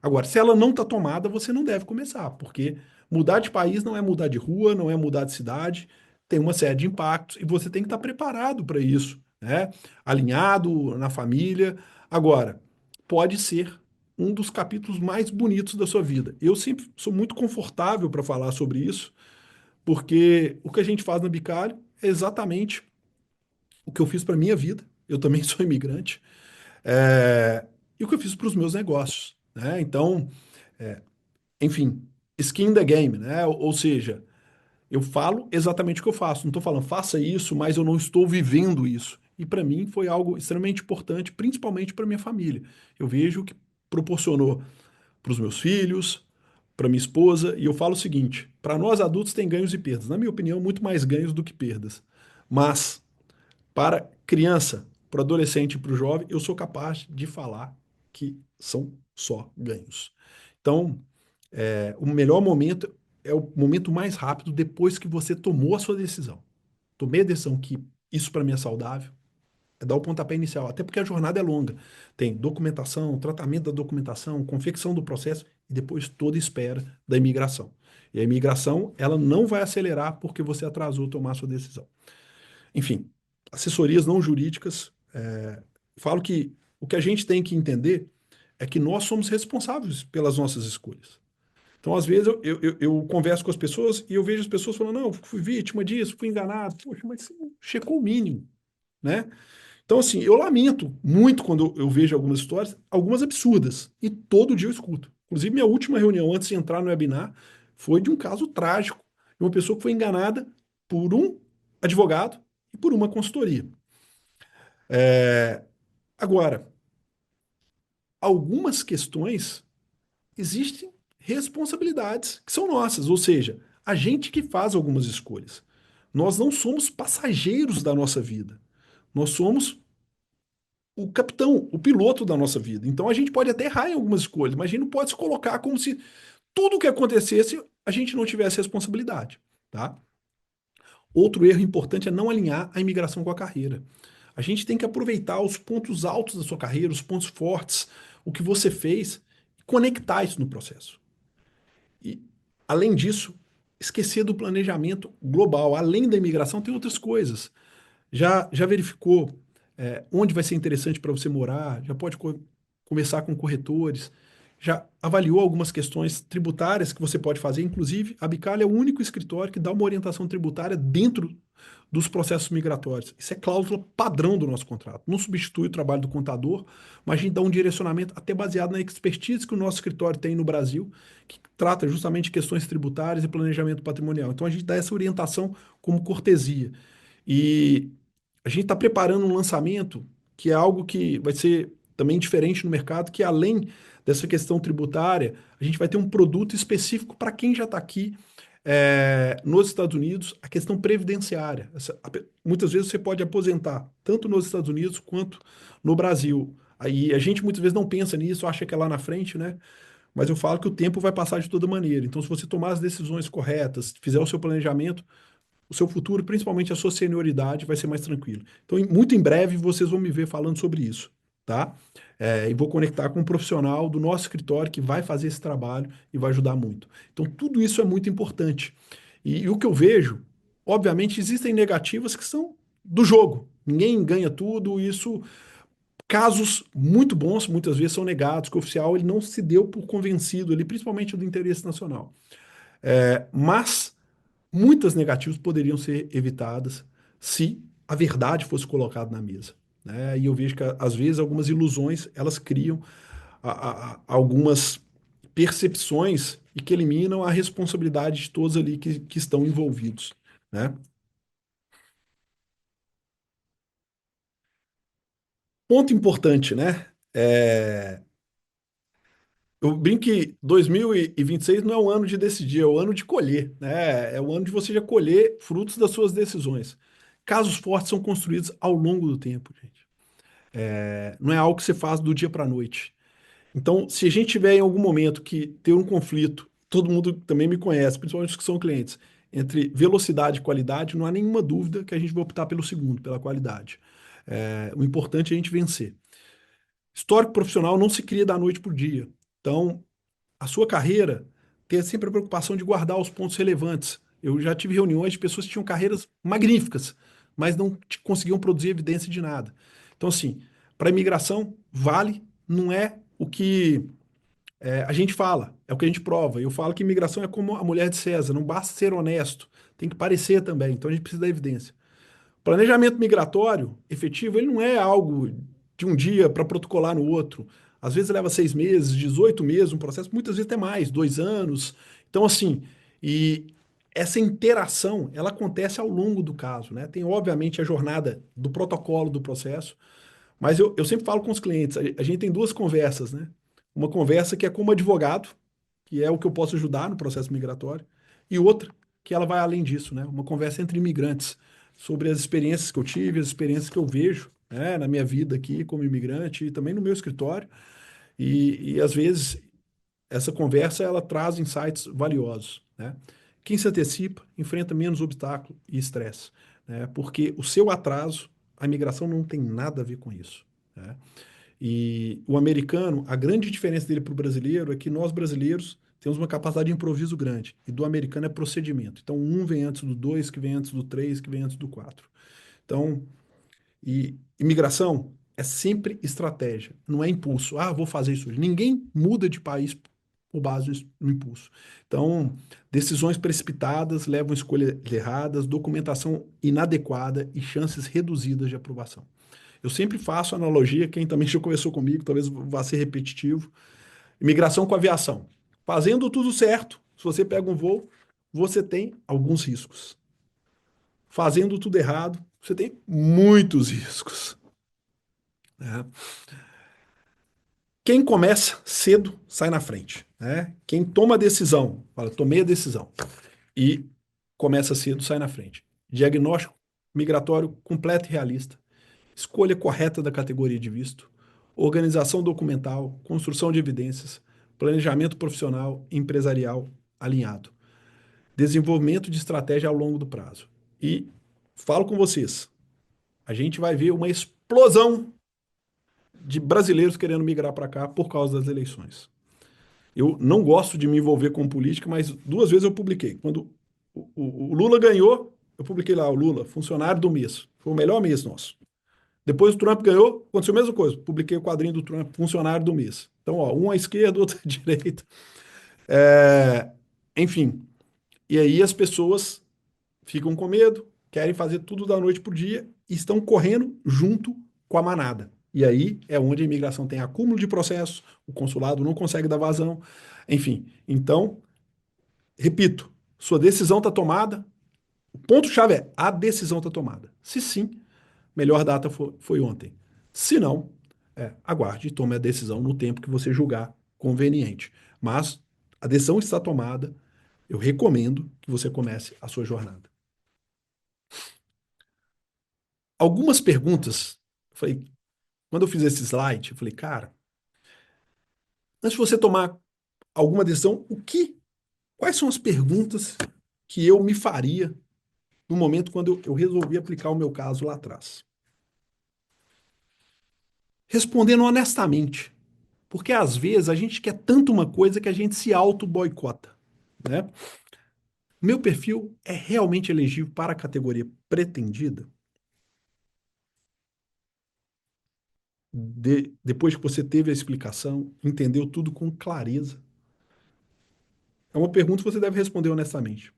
Speaker 1: Agora, se ela não está tomada, você não deve começar, porque mudar de país não é mudar de rua, não é mudar de cidade, tem uma série de impactos e você tem que estar preparado para isso, né? Alinhado na família. Agora, pode ser um dos capítulos mais bonitos da sua vida. Eu sempre sou muito confortável para falar sobre isso, porque o que a gente faz na Bicalho é exatamente o que eu fiz para minha vida. Eu também sou imigrante. E o que eu fiz para os meus negócios, né? Então, enfim, skin in the game, né? Ou seja, eu falo exatamente o que eu faço. Não estou falando, faça isso, mas eu não estou vivendo isso. E para mim foi algo extremamente importante, principalmente para minha família. Eu vejo que proporcionou para os meus filhos, para minha esposa, e eu falo o seguinte: para nós adultos tem ganhos e perdas. Na minha opinião, muito mais ganhos do que perdas. Mas para criança, para o adolescente e para o jovem, eu sou capaz de falar que são só ganhos. Então, o melhor momento é o momento mais rápido depois que você tomou a sua decisão. Tomei a decisão que isso para mim é saudável, é dar o pontapé inicial, até porque a jornada é longa. Tem documentação, tratamento da documentação, confecção do processo e depois toda espera da imigração. E a imigração, ela não vai acelerar porque você atrasou tomar a sua decisão. Enfim, assessorias não jurídicas, falo que o que a gente tem que entender é que nós somos responsáveis pelas nossas escolhas. Então, às vezes, eu converso com as pessoas e eu vejo as pessoas falando, não, fui vítima disso, fui enganado. Poxa, mas você não checou o mínimo, né? Então, assim, eu lamento muito quando eu vejo algumas histórias, algumas absurdas, e todo dia eu escuto. Inclusive, minha última reunião antes de entrar no webinar foi de um caso trágico, de uma pessoa que foi enganada por um advogado e por uma consultoria. Agora, algumas questões existem responsabilidades que são nossas, ou seja, a gente que faz algumas escolhas. Nós não somos passageiros da nossa vida. Nós somos o capitão, o piloto da nossa vida. Então a gente pode até errar em algumas escolhas, mas a gente não pode se colocar como se tudo que acontecesse a gente não tivesse responsabilidade, tá? Outro erro importante é não alinhar a imigração com a carreira. A gente tem que aproveitar os pontos altos da sua carreira, os pontos fortes, o que você fez, e conectar isso no processo. E, além disso, esquecer do planejamento global. Além da imigração, tem outras coisas. Já verificou onde vai ser interessante para você morar? Já pode conversar com corretores? Já avaliou algumas questões tributárias que você pode fazer? Inclusive, a Bicalha é o único escritório que dá uma orientação tributária dentro dos processos migratórios. Isso é cláusula padrão do nosso contrato. Não substitui o trabalho do contador, mas a gente dá um direcionamento até baseado na expertise que o nosso escritório tem no Brasil, que trata justamente de questões tributárias e planejamento patrimonial. Então a gente dá essa orientação como cortesia. E a gente está preparando um lançamento que é algo que vai ser também diferente no mercado, que além dessa questão tributária, a gente vai ter um produto específico para quem já está aqui nos Estados Unidos, a questão previdenciária. Muitas vezes você pode aposentar, tanto nos Estados Unidos quanto no Brasil. Aí a gente muitas vezes não pensa nisso, acha que é lá na frente, né? Mas eu falo que o tempo vai passar de toda maneira. Então, se você tomar as decisões corretas, fizer o seu planejamento, o seu futuro, principalmente a sua senioridade, vai ser mais tranquilo. Então, muito em breve, vocês vão me ver falando sobre isso, tá? E vou conectar com um profissional do nosso escritório que vai fazer esse trabalho e vai ajudar muito. Então, tudo isso é muito importante. E o que eu vejo, obviamente, existem negativas que são do jogo. Ninguém ganha tudo, isso. Casos muito bons, muitas vezes são negados, que o oficial ele não se deu por convencido, ele, principalmente do interesse nacional. Mas muitas negativas poderiam ser evitadas se a verdade fosse colocada na mesa. né? E eu vejo que, às vezes, algumas ilusões, elas criam algumas percepções e que eliminam a responsabilidade de todos ali que estão envolvidos, né? Ponto importante, né? Eu brinco que 2026 não é um ano de decidir, é o ano de colher, né? É o ano de você já colher frutos das suas decisões. Casos fortes são construídos ao longo do tempo, gente. Não é algo que você faz do dia para a noite. Então, se a gente tiver em algum momento que ter um conflito, todo mundo também me conhece, principalmente os que são clientes, entre velocidade e qualidade, não há nenhuma dúvida que a gente vai optar pelo segundo, pela qualidade. O importante é a gente vencer. Histórico profissional não se cria da noite para o dia. Então, a sua carreira ter sempre a preocupação de guardar os pontos relevantes. Eu já tive reuniões de pessoas que tinham carreiras magníficas, mas não conseguiam produzir evidência de nada. Então, assim, para a imigração, vale, não é o que a gente fala, é o que a gente prova. Eu falo que imigração é como a mulher de César, não basta ser honesto, tem que parecer também. Então, a gente precisa da evidência. Planejamento migratório efetivo, ele não é algo de um dia para protocolar no outro. Às vezes leva 6 meses, 18 meses, um processo, muitas vezes até mais, 2 anos. Então, assim, e essa interação, ela acontece ao longo do caso, né? Tem, obviamente, a jornada do protocolo do processo, mas eu sempre falo com os clientes, a gente tem duas conversas, né? Uma conversa que é como advogado, que é o que eu posso ajudar no processo migratório, e outra que ela vai além disso, né? Uma conversa entre imigrantes sobre as experiências que eu tive, as experiências que eu vejo, né, na minha vida aqui como imigrante e também no meu escritório. E às vezes essa conversa ela traz insights valiosos, né? Quem se antecipa enfrenta menos obstáculo e estresse, né? Porque o seu atraso, a imigração não tem nada a ver com isso, né? E o americano, a grande diferença dele para o brasileiro é que nós brasileiros temos uma capacidade de improviso grande, e do americano é procedimento. Então, um vem antes do dois, que vem antes do três, que vem antes do quatro. Então, e imigração é sempre estratégia, não é impulso. Ah, vou fazer isso hoje. Ninguém muda de país por base no impulso. Então, decisões precipitadas levam a escolhas erradas, documentação inadequada e chances reduzidas de aprovação. Eu sempre faço analogia, quem também já conversou comigo, talvez vá ser repetitivo, imigração com aviação. Fazendo tudo certo, se você pega um voo, você tem alguns riscos. Fazendo tudo errado, você tem muitos riscos, né? Quem começa cedo sai na frente, né? Quem toma a decisão, fala, tomei a decisão e começa cedo sai na frente. Diagnóstico migratório completo e realista. Escolha correta da categoria de visto, organização documental, construção de evidências, planejamento profissional e empresarial alinhado, desenvolvimento de estratégia ao longo do prazo. E falo com vocês, a gente vai ver uma explosão de brasileiros querendo migrar para cá por causa das eleições. Eu não gosto de me envolver com política, mas 2 vezes eu publiquei. Quando o Lula ganhou, eu publiquei lá, o Lula, funcionário do mês. Foi o melhor mês nosso. Depois o Trump ganhou, aconteceu a mesma coisa. Publiquei o quadrinho do Trump, funcionário do mês. Então, ó, um à esquerda, outro à direita. É, enfim, e aí as pessoas ficam com medo, querem fazer tudo da noite para o dia e estão correndo junto com a manada. E aí é onde a imigração tem acúmulo de processos, o consulado não consegue dar vazão, enfim. Então, repito, sua decisão está tomada. O ponto-chave é a decisão está tomada. Se sim, melhor data foi ontem. Se não, aguarde e tome a decisão no tempo que você julgar conveniente. Mas a decisão está tomada, eu recomendo que você comece a sua jornada. Algumas perguntas, eu falei, quando eu fiz esse slide, eu falei, cara, antes de você tomar alguma decisão, quais são as perguntas que eu me faria no momento quando eu resolvi aplicar o meu caso lá atrás? Respondendo honestamente, porque às vezes a gente quer tanto uma coisa que a gente se auto-boicota, né? Meu perfil é realmente elegível para a categoria pretendida? Depois que você teve a explicação, entendeu tudo com clareza? É uma pergunta que você deve responder honestamente.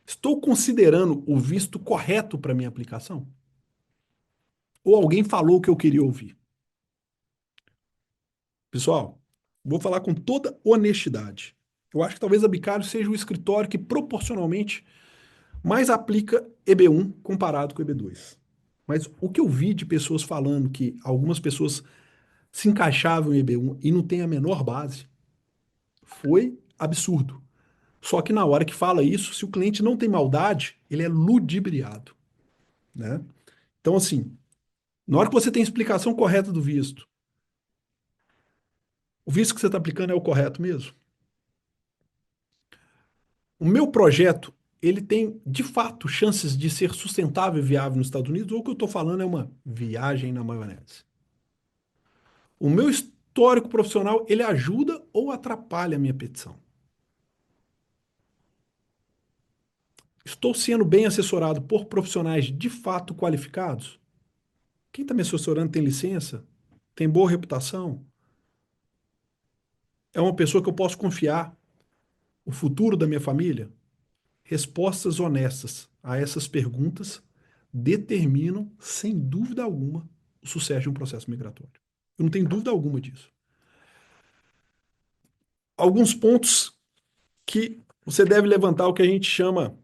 Speaker 1: Estou considerando o visto correto para minha aplicação? ou alguém falou o que eu queria ouvir. Pessoal, vou falar com toda honestidade. Eu acho que talvez a Bicário seja o escritório que proporcionalmente mais aplica EB1 comparado com EB2. Mas o que eu vi de pessoas falando que algumas pessoas se encaixavam em EB1 e não tem a menor base foi absurdo. Só que na hora que fala isso, se o cliente não tem maldade, ele é ludibriado, né? Então, assim, na hora que você tem a explicação correta do visto, o visto que você está aplicando é o correto mesmo? O meu projeto, ele tem, de fato, chances de ser sustentável e viável nos Estados Unidos, ou o que eu estou falando é uma viagem na maionese? O meu histórico profissional, ele ajuda ou atrapalha a minha petição? Estou sendo bem assessorado por profissionais de fato qualificados? Quem está me assessorando tem licença? Tem boa reputação? É uma pessoa que eu posso confiar? O futuro da minha família? Respostas honestas a essas perguntas determinam, sem dúvida alguma, o sucesso de um processo migratório. Eu não tenho dúvida alguma disso. Alguns pontos que você deve levantar o que a gente chama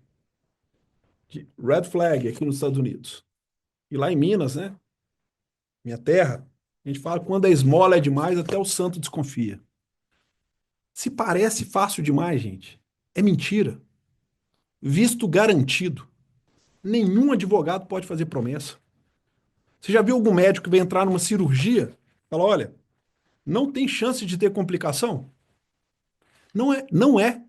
Speaker 1: de red flag aqui nos Estados Unidos. E lá em Minas, né, minha terra, a gente fala que quando a esmola é demais, até o santo desconfia. Se parece fácil demais, gente, é mentira. Visto garantido. Nenhum advogado pode fazer promessa. Você já viu algum médico que vai entrar numa cirurgia? Fala, olha, não tem chance de ter complicação? Não é, não é.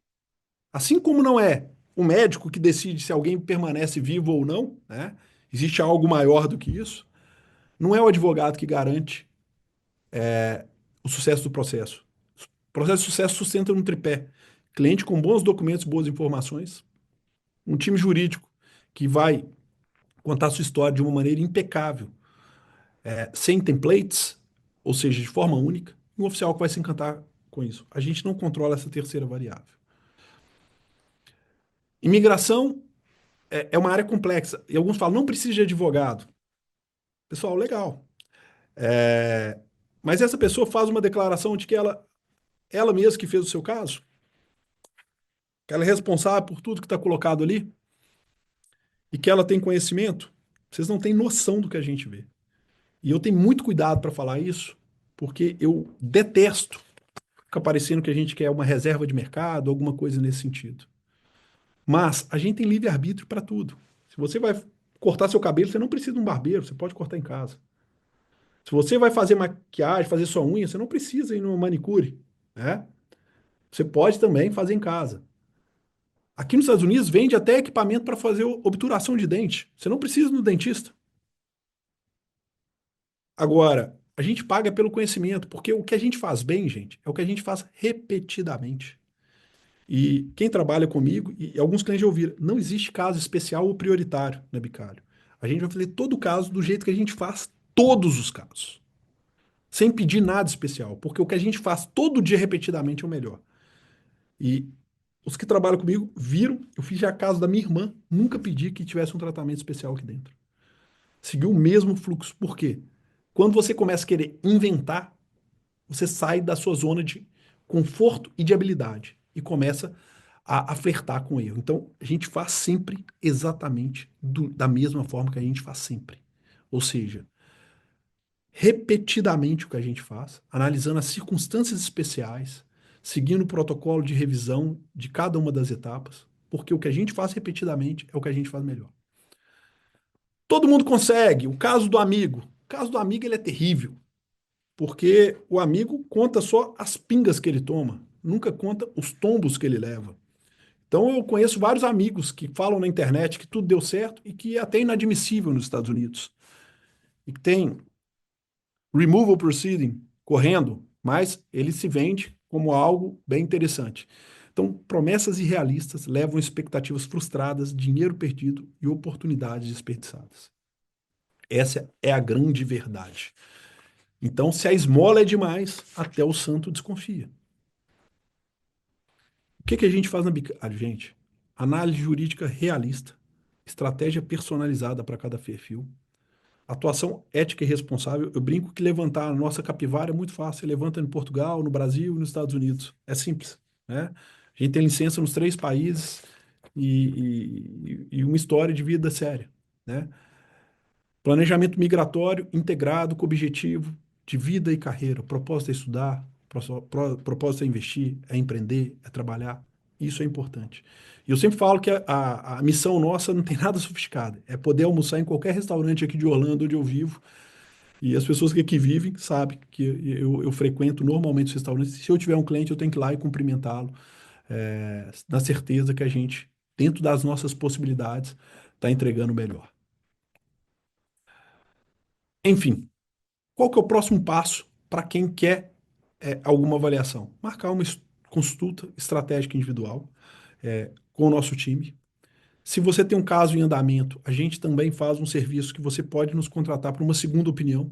Speaker 1: Assim como não é o médico que decide se alguém permanece vivo ou não, né? Existe algo maior do que isso. Não é o advogado que garante o sucesso do processo. O processo de sucesso sustenta num tripé. Cliente com bons documentos, boas informações, um time jurídico que vai contar a sua história de uma maneira impecável, sem templates, ou seja, de forma única, e um oficial que vai se encantar com isso. A gente não controla essa terceira variável. Imigração é uma área complexa, e alguns falam, não precisa de advogado. Pessoal, legal. É, mas essa pessoa faz uma declaração de que ela mesma que fez o seu caso, que ela é responsável por tudo que está colocado ali, e que ela tem conhecimento, vocês não têm noção do que a gente vê. E eu tenho muito cuidado para falar isso, porque eu detesto ficar parecendo que a gente quer uma reserva de mercado, alguma coisa nesse sentido. Mas a gente tem livre-arbítrio para tudo. Se você vai cortar seu cabelo, você não precisa de um barbeiro, você pode cortar em casa. Se você vai fazer maquiagem, fazer sua unha, você não precisa ir numa manicure, né? Você pode também fazer em casa. Aqui nos Estados Unidos vende até equipamento para fazer obturação de dente. Você não precisa ir no dentista. Agora, a gente paga pelo conhecimento, porque o que a gente faz bem, gente, é o que a gente faz repetidamente. E quem trabalha comigo, e alguns clientes já ouviram, não existe caso especial ou prioritário na Bicalho. A gente vai fazer todo o caso do jeito que a gente faz todos os casos, sem pedir nada especial, porque o que a gente faz todo dia repetidamente é o melhor. E os que trabalham comigo viram, eu fiz já caso da minha irmã, nunca pedi que tivesse um tratamento especial aqui dentro. Seguiu o mesmo fluxo. Por quê? Quando você começa a querer inventar, você sai da sua zona de conforto e de habilidade e começa a flertar com o erro. Então, a gente faz sempre exatamente da mesma forma que a gente faz sempre. Ou seja, repetidamente o que a gente faz, analisando as circunstâncias especiais, seguindo o protocolo de revisão de cada uma das etapas, porque o que a gente faz repetidamente é o que a gente faz melhor. Todo mundo consegue. O caso do amigo. O caso do amigo ele é terrível, porque o amigo conta só as pingas que ele toma, nunca conta os tombos que ele leva. Então eu conheço vários amigos que falam na internet que tudo deu certo e que é até inadmissível nos Estados Unidos. E que tem removal proceeding correndo, mas ele se vende como algo bem interessante. Então, promessas irrealistas levam expectativas frustradas, dinheiro perdido e oportunidades desperdiçadas. Essa é a grande verdade. Então, se a esmola é demais, até o santo desconfia. O que a gente faz na Bicalho, gente? Análise jurídica realista, estratégia personalizada para cada perfil, Atuação ética e responsável. Eu brinco que levantar a nossa capivara é muito fácil. Você levanta em Portugal, no Brasil e nos Estados Unidos. É simples, né? A gente tem licença nos três países e uma história de vida séria, né? Planejamento migratório integrado com objetivo de vida e carreira. O propósito é estudar, propósito é investir, é empreender, é trabalhar. Isso é importante. E eu sempre falo que a missão nossa não tem nada sofisticado. É poder almoçar em qualquer restaurante aqui de Orlando, onde eu vivo. E as pessoas que aqui vivem sabem que eu frequento normalmente os restaurantes. Se eu tiver um cliente, eu tenho que ir lá e cumprimentá-lo, na certeza que a gente, dentro das nossas possibilidades, está entregando o melhor. Enfim, qual que é o próximo passo para quem quer alguma avaliação? Marcar uma consulta estratégica individual com o nosso time. Se você tem um caso em andamento, a gente também faz um serviço que você pode nos contratar para uma segunda opinião,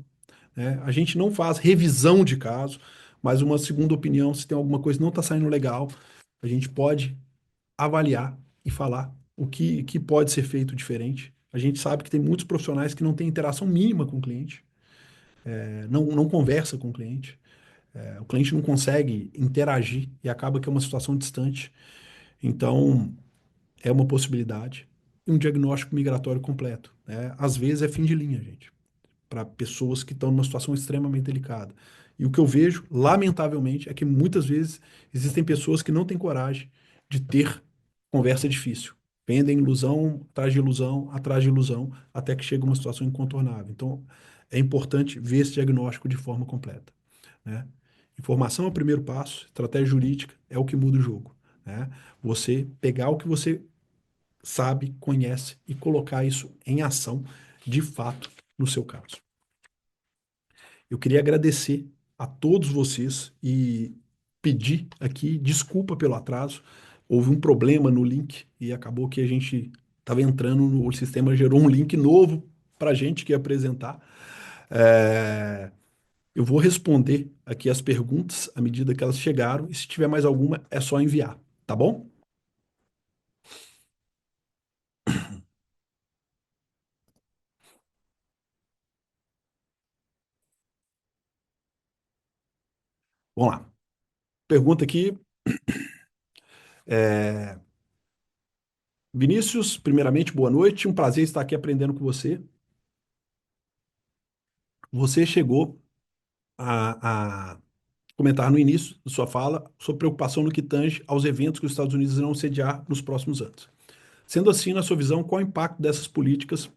Speaker 1: né? A gente não faz revisão de caso, mas uma segunda opinião, se tem alguma coisa que não está saindo legal, a gente pode avaliar e falar que pode ser feito diferente. A gente sabe que tem muitos profissionais que não têm interação mínima com o cliente, não conversa com o cliente. O cliente não consegue interagir e acaba que é uma situação distante. Então, é uma possibilidade. E um diagnóstico migratório completo, né? Às vezes é fim de linha, gente, para pessoas que estão numa situação extremamente delicada. E o que eu vejo, lamentavelmente, é que muitas vezes existem pessoas que não têm coragem de ter conversa difícil. Vendem ilusão, atrás de ilusão, até que chega uma situação incontornável. Então, é importante ver esse diagnóstico de forma completa, né? Informação é o primeiro passo, estratégia jurídica é o que muda o jogo, né? Você pegar o que você sabe, conhece e colocar isso em ação de fato no seu caso. Eu queria agradecer a todos vocês e pedir aqui desculpa pelo atraso. Houve um problema no link e acabou que a gente estava entrando no o sistema, gerou um link novo para a gente que ia apresentar. Eu vou responder aqui as perguntas à medida que elas chegaram e se tiver mais alguma é só enviar, tá bom? Vamos lá. Pergunta aqui, Vinícius, primeiramente, boa noite. Um prazer estar aqui aprendendo com você. Você chegou a comentar no início da sua fala sobre preocupação no que tange aos eventos que os Estados Unidos irão sediar nos próximos anos. Sendo assim, na sua visão, qual o impacto dessas políticas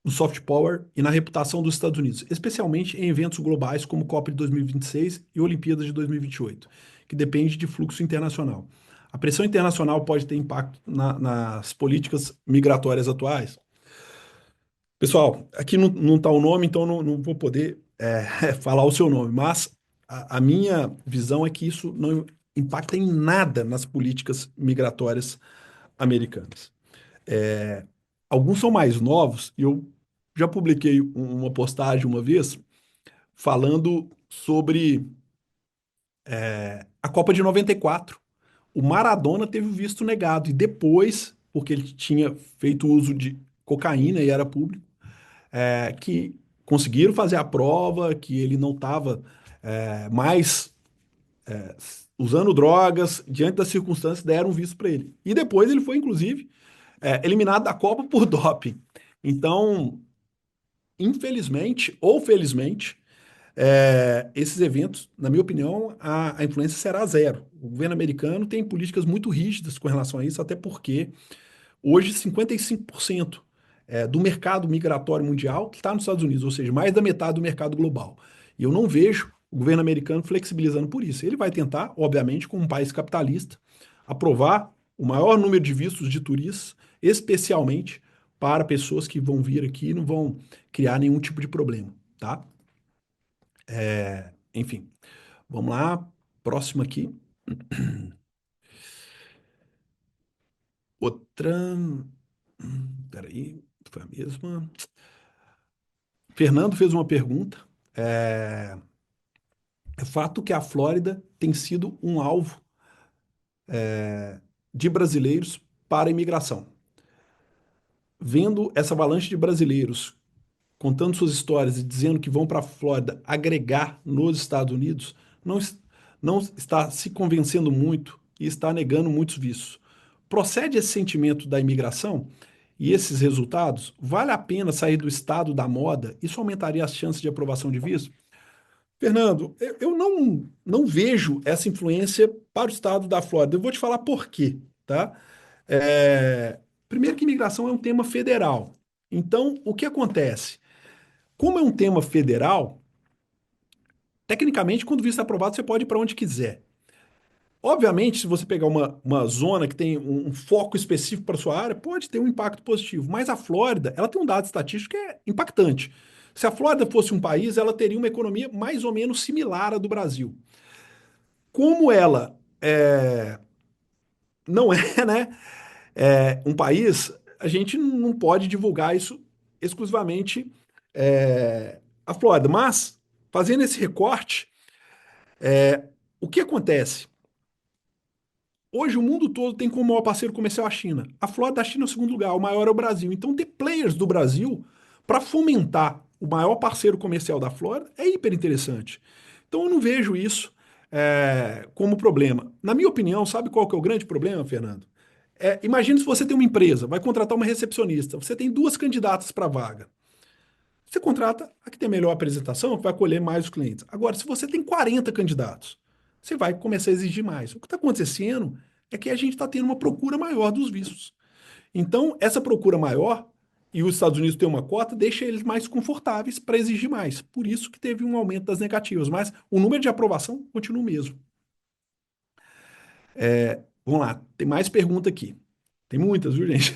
Speaker 1: no soft power e na reputação dos Estados Unidos, especialmente em eventos globais como Copa de 2026 e Olimpíadas de 2028, que depende de fluxo internacional? A pressão internacional pode ter impacto nas políticas migratórias atuais? Pessoal, aqui não está o nome, então não vou poder falar o seu nome, mas a minha visão é que isso não impacta em nada nas políticas migratórias americanas. É, alguns são mais novos, e eu já publiquei uma postagem uma vez falando sobre a Copa de 94. O Maradona teve o visto negado, e depois, porque ele tinha feito uso de cocaína e era público, que conseguiram fazer a prova, que ele não estava mais usando drogas, diante das circunstâncias, deram visto para ele. E depois ele foi, inclusive, eliminado da Copa por doping. Então, infelizmente ou felizmente, esses eventos, na minha opinião, a influência será zero. O governo americano tem políticas muito rígidas com relação a isso, até porque hoje, 55% do mercado migratório mundial está nos Estados Unidos, ou seja, mais da metade do mercado global. E eu não vejo o governo americano flexibilizando por isso. Ele vai tentar, obviamente, como um país capitalista, aprovar o maior número de vistos de turistas, especialmente para pessoas que vão vir aqui e não vão criar nenhum tipo de problema, tá? Enfim, vamos lá. Próximo aqui. Outra. Peraí, foi a mesma. Fernando fez uma pergunta. É, é fato que a Flórida tem sido um alvo de brasileiros para a imigração. vendo essa avalanche de brasileiros contando suas histórias e dizendo que vão para a Flórida agregar nos Estados Unidos, não, não está se convencendo muito e está negando muitos vistos. Procede esse sentimento da imigração e esses resultados? Vale a pena sair do estado da moda? Isso aumentaria as chances de aprovação de visto? Fernando, eu não vejo essa influência para o estado da Flórida. Eu vou te falar por quê, tá? É, primeiro que imigração é um tema federal. Então, o que acontece? Como é um tema federal, tecnicamente, quando o visto é aprovado, você pode ir para onde quiser. Obviamente, se você pegar uma zona que tem um foco específico para sua área, pode ter um impacto positivo. Mas a Flórida, ela tem um dado estatístico que é impactante. Se a Flórida fosse um país, ela teria uma economia mais ou menos similar à do Brasil. Como ela não é, né, um país, a gente não pode divulgar isso exclusivamente a Flórida. Mas, fazendo esse recorte, o que acontece? Hoje o mundo todo tem como maior parceiro comercial a China. A Flórida da China é o segundo lugar, o maior é o Brasil. Então ter players do Brasil para fomentar o maior parceiro comercial da Flórida é hiper interessante. Então eu não vejo isso como problema. Na minha opinião, sabe qual que é o grande problema, Fernando? Imagine se você tem uma empresa, vai contratar uma recepcionista, você tem duas candidatas para a vaga. Você contrata a que tem a melhor apresentação, que vai acolher mais os clientes. Agora, se você tem 40 candidatos, você vai começar a exigir mais. O que está acontecendo é que a gente está tendo uma procura maior dos vistos. Então, essa procura maior, e os Estados Unidos têm uma cota, deixa eles mais confortáveis para exigir mais. Por isso que teve um aumento das negativas. Mas o número de aprovação continua o mesmo. Vamos lá, tem mais pergunta aqui. Tem muitas, viu, gente?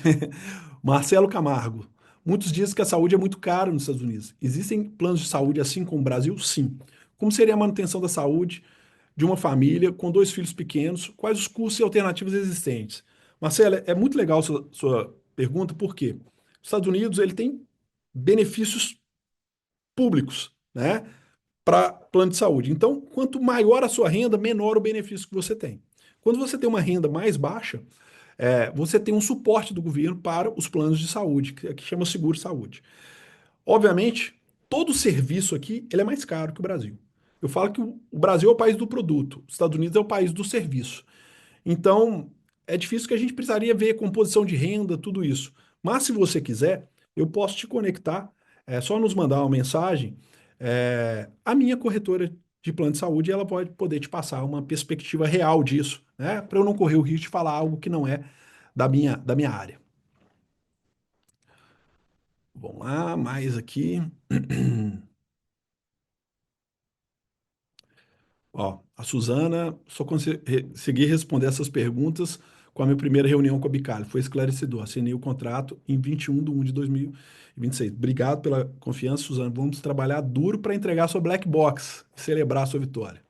Speaker 1: Marcelo Camargo. Muitos dizem que a saúde é muito cara nos Estados Unidos. Existem planos de saúde assim como o Brasil? Sim. Como seria a manutenção da saúde de uma família com dois filhos pequenos? Quais os custos e alternativas existentes? Marcelo, é muito legal sua pergunta, porque os Estados Unidos ele tem benefícios públicos, né, para plano de saúde. Então, quanto maior a sua renda, menor o benefício que você tem. Quando você tem uma renda mais baixa, você tem um suporte do governo para os planos de saúde, que chama seguro-saúde. Obviamente, todo serviço aqui ele é mais caro que o Brasil. Eu falo que o Brasil é o país do produto, os Estados Unidos é o país do serviço. Então, é difícil que a gente precisaria ver composição de renda, tudo isso. Mas se você quiser, eu posso te conectar, é só nos mandar uma mensagem. A minha corretora de plano de saúde, ela pode poder te passar uma perspectiva real disso, né? Para eu não correr o risco de falar algo que não é da minha área. Vamos lá, mais aqui. Ó, a Suzana só consegui responder essas perguntas com a minha primeira reunião com a Bicalho. Foi esclarecedor. Assinei o contrato em 21/1 de 2026. Obrigado pela confiança, Suzana. Vamos trabalhar duro para entregar sua black box e celebrar sua vitória.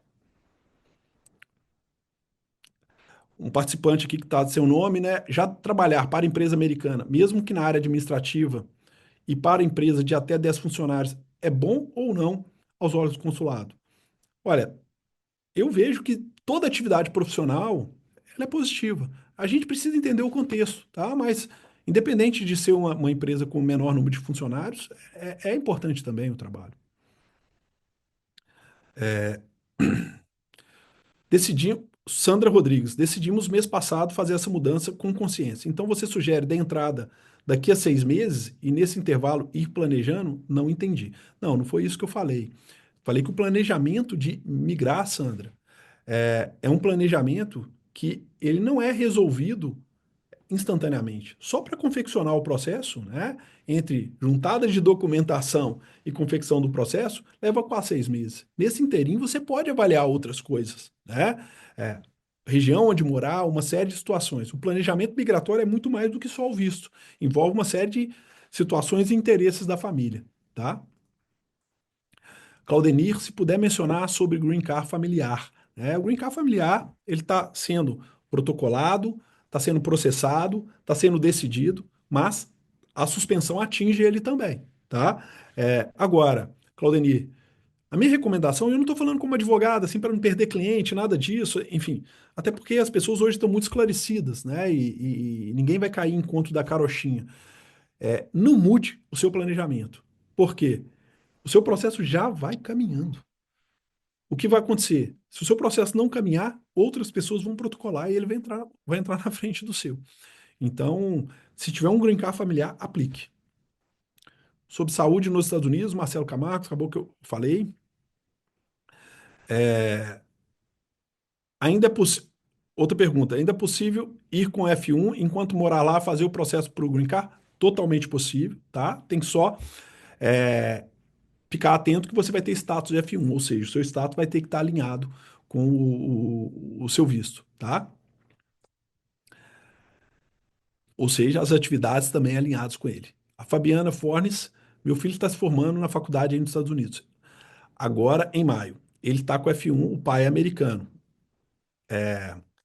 Speaker 1: Um participante aqui que está de seu nome, né? Já trabalhar para empresa americana, mesmo que na área administrativa, e para empresa de até 10 funcionários, é bom ou não aos olhos do consulado? Olha, eu vejo que toda atividade profissional ela é positiva. A gente precisa entender o contexto, tá? Mas independente de ser uma empresa com menor número de funcionários, é importante também o trabalho. Sandra Rodrigues, decidimos mês passado fazer essa mudança com consciência. Então você sugere da entrada daqui a 6 meses e nesse intervalo ir planejando? Não entendi. Não foi isso que eu falei. Falei que o planejamento de migrar, Sandra, é um planejamento que ele não é resolvido instantaneamente. Só para confeccionar o processo, né, entre juntada de documentação e confecção do processo, leva quase 6 meses. Nesse inteirinho, você pode avaliar outras coisas, né? É, região onde morar, uma série de situações. O planejamento migratório é muito mais do que só o visto. Envolve uma série de situações e interesses da família, tá? Claudenir, se puder mencionar sobre Green Card familiar. O Green Card familiar, ele está sendo protocolado, está sendo processado, está sendo decidido, mas a suspensão atinge ele também, tá? Agora, Claudenir, a minha recomendação, eu não estou falando como advogado, assim, para não perder cliente, nada disso, enfim, até porque as pessoas hoje estão muito esclarecidas, né? E ninguém vai cair em conto da carochinha. Não mude o seu planejamento. Por quê? O seu processo já vai caminhando. O que vai acontecer? Se o seu processo não caminhar, outras pessoas vão protocolar e ele vai entrar na frente do seu. Então, se tiver um green card familiar, aplique. Sobre saúde nos Estados Unidos, Marcelo Camargo, acabou que eu falei. Ainda é possível. Outra pergunta: ainda é possível ir com F1 enquanto morar lá, fazer o processo para o green card? Totalmente possível, tá? Tem que só é, ficar atento que você vai ter status de F1, ou seja, o seu status vai ter que estar alinhado com o seu visto, tá? Ou seja, as atividades também alinhadas com ele. A Fabiana Fornes, meu filho está se formando na faculdade aí nos Estados Unidos. Agora, em maio. Ele está com F1, o pai é americano.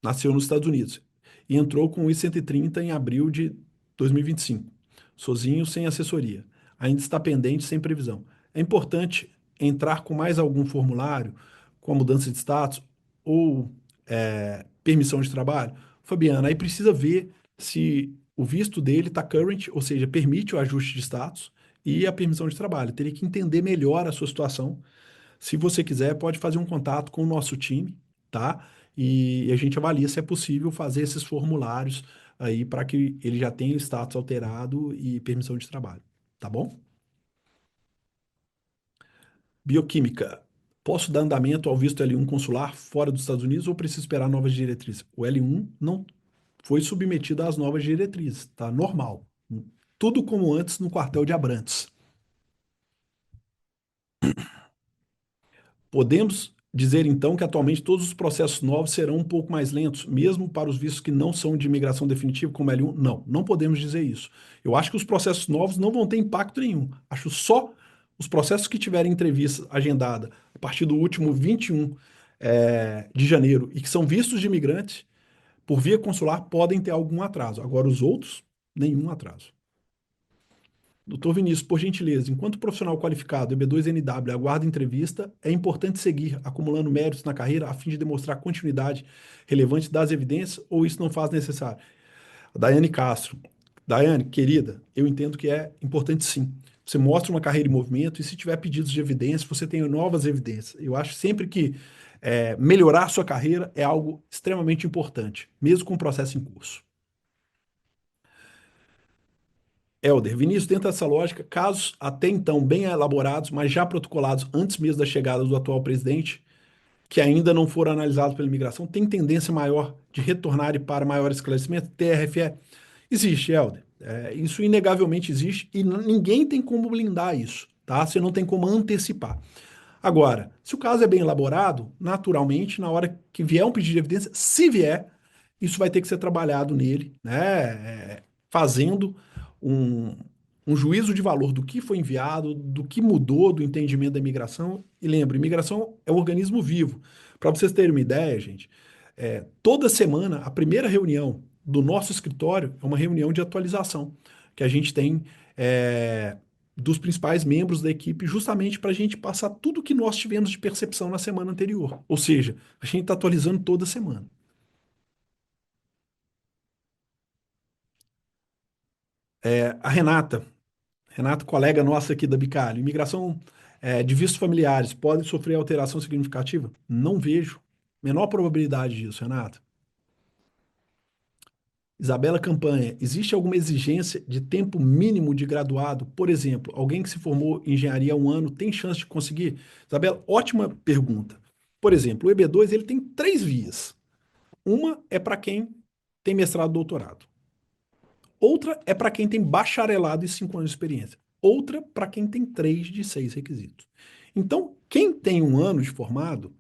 Speaker 1: Nasceu nos Estados Unidos. E entrou com o I-130 em abril de 2025. Sozinho, sem assessoria. Ainda está pendente, sem previsão. É importante entrar com mais algum formulário, com a mudança de status ou permissão de trabalho? Fabiana, aí precisa ver se o visto dele está current, ou seja, permite o ajuste de status e a permissão de trabalho. Teria que entender melhor a sua situação. Se você quiser, pode fazer um contato com o nosso time, tá? E a gente avalia se é possível fazer esses formulários aí para que ele já tenha o status alterado e permissão de trabalho, tá bom? Bioquímica. Posso dar andamento ao visto L1 consular fora dos Estados Unidos ou preciso esperar novas diretrizes? O L1 não foi submetido às novas diretrizes, tá? Normal. Tudo como antes no quartel de Abrantes. Podemos dizer então que atualmente todos os processos novos serão um pouco mais lentos, mesmo para os vistos que não são de imigração definitiva, como L1? Não, não podemos dizer isso. Eu acho que os processos novos não vão ter impacto nenhum. Acho só os processos que tiverem entrevista agendada a partir do último 21 de janeiro e que são vistos de imigrantes por via consular podem ter algum atraso. Agora, os outros, nenhum atraso. Doutor Vinícius, por gentileza, enquanto profissional qualificado EB2NW aguarda entrevista, é importante seguir acumulando méritos na carreira a fim de demonstrar continuidade relevante das evidências ou isso não faz necessário? Daiane Castro. Daiane, querida, eu entendo que é importante sim. Você mostra uma carreira em movimento e se tiver pedidos de evidência, você tem novas evidências. Eu acho sempre que melhorar sua carreira é algo extremamente importante, mesmo com o processo em curso. Helder, Vinícius, dentro dessa lógica, casos até então bem elaborados, mas já protocolados antes mesmo da chegada do atual presidente, que ainda não foram analisados pela imigração, tem tendência maior de retornarem para maior esclarecimento? TRFE? Existe, Helder. Isso inegavelmente existe e ninguém tem como blindar isso, tá? Você não tem como antecipar. Agora, se o caso é bem elaborado, naturalmente, na hora que vier um pedido de evidência, se vier, isso vai ter que ser trabalhado nele, né? Fazendo um, um juízo de valor do que foi enviado, do que mudou do entendimento da imigração. E lembre, imigração é um organismo vivo. Para vocês terem uma ideia, gente, toda semana, a primeira reunião do nosso escritório é uma reunião de atualização que a gente tem dos principais membros da equipe, justamente para a gente passar tudo que nós tivemos de percepção na semana anterior. Ou seja, a gente está atualizando toda semana. A Renata, colega nossa aqui da Bicalho, imigração de vistos familiares pode sofrer alteração significativa? Não vejo. Menor probabilidade disso, Renata. Isabela Campanha, existe alguma exigência de tempo mínimo de graduado? Por exemplo, alguém que se formou em engenharia há um ano tem chance de conseguir? Isabela, ótima pergunta. Por exemplo, o EB2 ele tem três vias. Uma é para quem tem mestrado e doutorado. Outra é para quem tem bacharelado e 5 anos de experiência. Outra para quem tem 3 de 6 requisitos. Então, quem tem um ano de formado,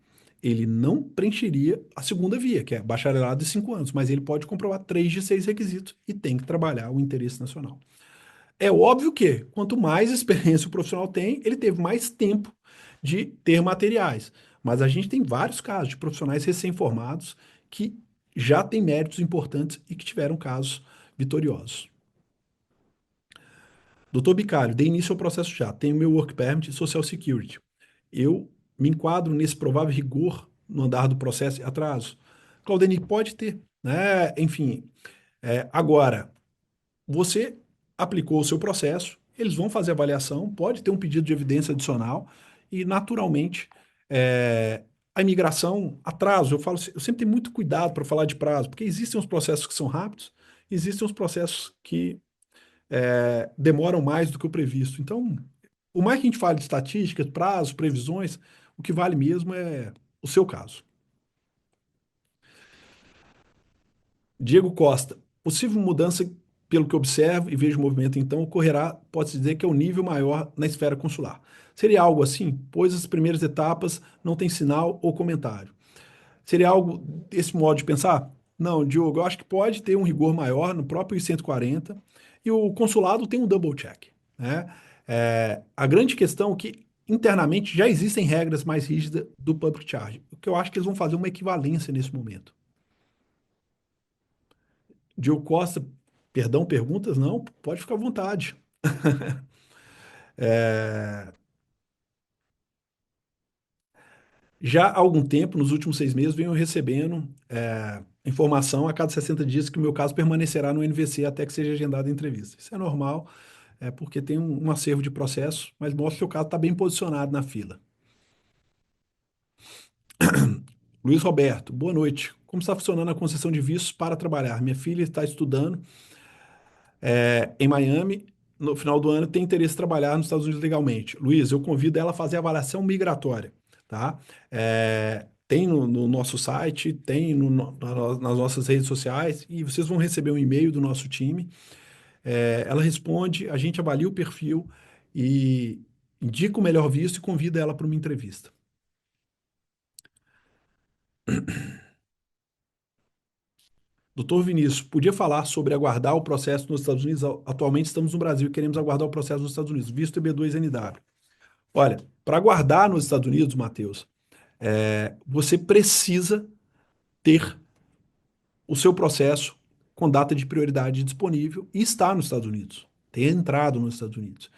Speaker 1: ele não preencheria a segunda via, que é bacharelado e 5 anos, mas ele pode comprovar 3 de 6 requisitos e tem que trabalhar o interesse nacional. É óbvio que, quanto mais experiência o profissional tem, ele teve mais tempo de ter materiais. Mas a gente tem vários casos de profissionais recém-formados que já têm méritos importantes e que tiveram casos vitoriosos. Doutor Bicalho, dei início ao processo já. Tenho meu work permit e social security. Eu me enquadro nesse provável rigor no andar do processo e atraso? Claudemir, pode ter, né? Enfim, agora, você aplicou o seu processo, eles vão fazer avaliação, pode ter um pedido de evidência adicional e, naturalmente, a imigração, atraso, eu sempre tenho muito cuidado para falar de prazo, porque existem os processos que são rápidos, existem os processos que demoram mais do que o previsto. Então, por mais que a gente fale de estatísticas, prazos, previsões, o que vale mesmo é o seu caso. Diego Costa, possível mudança, pelo que observo e vejo o movimento, então, ocorrerá, pode-se dizer que é o nível maior na esfera consular. Seria algo assim, pois as primeiras etapas não têm sinal ou comentário. Seria algo desse modo de pensar? Não, Diogo, eu acho que pode ter um rigor maior no próprio I-140 e o consulado tem um double check, né? A grande questão é que internamente já existem regras mais rígidas do public charge, o que eu acho que eles vão fazer uma equivalência nesse momento. Diogo Costa, perdão, perguntas? Não, pode ficar à vontade. Já há algum tempo, nos últimos 6 meses, venho recebendo informação a cada 60 dias que o meu caso permanecerá no NVC até que seja agendada a entrevista. Isso é normal, porque tem um acervo de processo, mas mostra que o caso está bem posicionado na fila. Luiz Roberto, boa noite. Como está funcionando a concessão de vistos para trabalhar? Minha filha está estudando em Miami, no final do ano, tem interesse em trabalhar nos Estados Unidos legalmente. Luiz, eu convido ela a fazer a avaliação migratória, tá? Tem no nosso site, tem nas nossas redes sociais, e vocês vão receber um e-mail do nosso time. Ela responde, a gente avalia o perfil e indica o melhor visto e convida ela para uma entrevista. Doutor Vinícius, podia falar sobre aguardar o processo nos Estados Unidos? Atualmente estamos no Brasil e queremos aguardar o processo nos Estados Unidos, visto EB2NW. Olha, para aguardar nos Estados Unidos, Matheus, você precisa ter o seu processo com data de prioridade disponível e estar nos Estados Unidos, ter entrado nos Estados Unidos.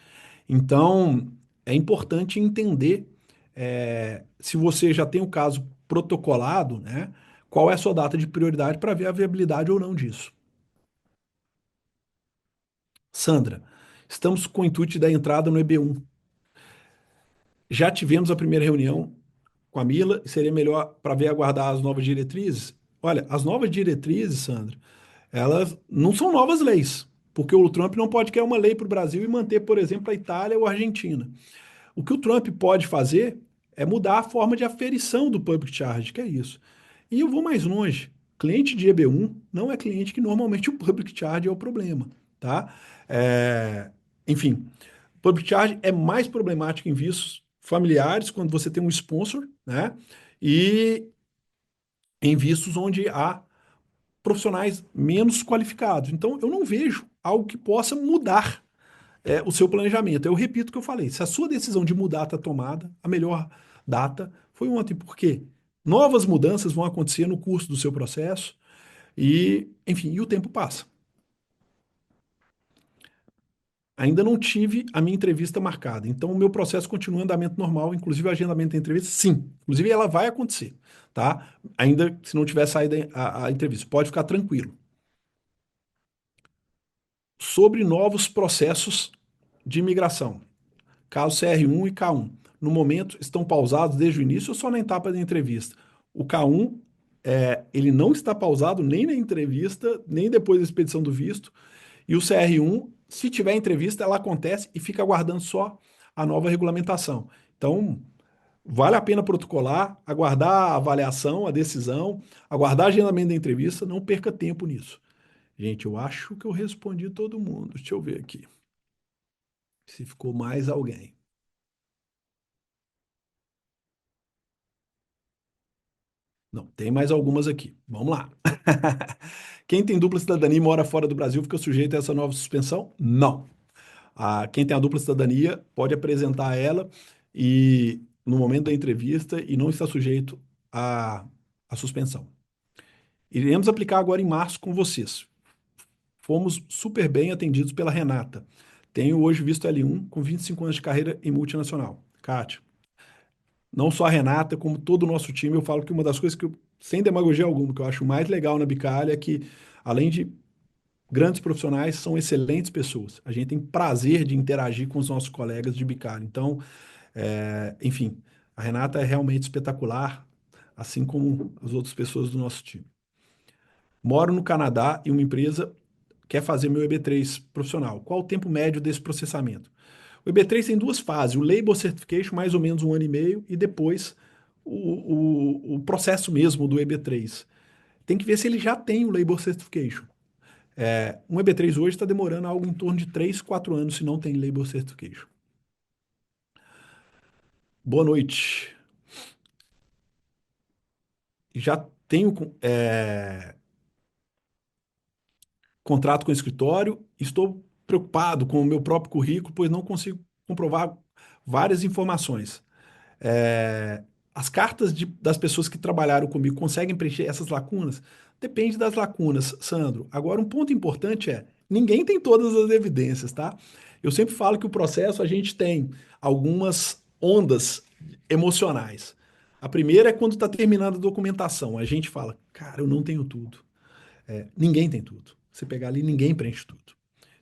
Speaker 1: Então, é importante entender se você já tem o caso protocolado, né? Qual é a sua data de prioridade para ver a viabilidade ou não disso. Sandra, estamos com o intuito da entrada no EB1. Já tivemos a primeira reunião com a Mila e seria melhor para ver aguardar as novas diretrizes? Olha, as novas diretrizes, Sandra, elas não são novas leis, porque o Trump não pode criar uma lei para o Brasil e manter, por exemplo, a Itália ou a Argentina. O que o Trump pode fazer é mudar a forma de aferição do public charge, que é isso. E eu vou mais longe. Cliente de EB1 não é cliente que normalmente o public charge é o problema, tá? Enfim, public charge é mais problemático em vistos familiares, quando você tem um sponsor, né? E em vistos onde há profissionais menos qualificados. Então, eu não vejo algo que possa mudar o seu planejamento. Eu repito o que eu falei. Se a sua decisão de mudar está tomada, a melhor data foi ontem, porque novas mudanças vão acontecer no curso do seu processo e, enfim, e o tempo passa. Ainda não tive a minha entrevista marcada, então o meu processo continua em andamento normal, inclusive o agendamento da entrevista, sim. Inclusive ela vai acontecer, tá? Ainda se não tiver saído a entrevista, pode ficar tranquilo. Sobre novos processos de imigração, caso CR1 e K1. No momento, estão pausados desde o início ou só na etapa da entrevista? O K1, ele não está pausado nem na entrevista, nem depois da expedição do visto. E o CR1, se tiver entrevista, ela acontece e fica aguardando só a nova regulamentação. Então, vale a pena protocolar, aguardar a avaliação, a decisão, aguardar agendamento da entrevista, não perca tempo nisso. Gente, eu acho que eu respondi todo mundo. Deixa eu ver aqui. Se ficou mais alguém. Não, tem mais algumas aqui. Vamos lá. Quem tem dupla cidadania e mora fora do Brasil fica sujeito a essa nova suspensão? Não. Quem tem a dupla cidadania pode apresentar ela e no momento da entrevista e não está sujeito à suspensão. Iremos aplicar agora em março com vocês. Fomos super bem atendidos pela Renata. Tenho hoje visto L1 com 25 anos de carreira em multinacional. Kátia, não só a Renata, como todo o nosso time, eu falo que uma das coisas que sem demagogia alguma, que eu acho mais legal na Bicalha é que, além de grandes profissionais, são excelentes pessoas. A gente tem prazer de interagir com os nossos colegas de bicário. Então, enfim, a Renata é realmente espetacular, assim como as outras pessoas do nosso time. Moro no Canadá e uma empresa quer fazer meu EB3 profissional. Qual o tempo médio desse processamento? O EB3 tem duas fases: o Label Certification, mais ou menos 1 ano e meio, e depois o processo mesmo do EB3. Tem que ver se ele já tem o Label Certification. Um EB3 hoje está demorando algo em torno de 3, 4 anos se não tem Label Certification. Boa noite. Já tenho contrato com o escritório, estou preocupado com o meu próprio currículo, pois não consigo comprovar várias informações. É, as cartas das pessoas que trabalharam comigo conseguem preencher essas lacunas? Depende das lacunas, Sandro. Agora, um ponto importante é: ninguém tem todas as evidências, tá? Eu sempre falo que o processo a gente tem algumas ondas emocionais. A primeira é quando está terminando a documentação. A gente fala, cara, eu não tenho tudo. Ninguém tem tudo. Você pegar ali, ninguém preenche tudo.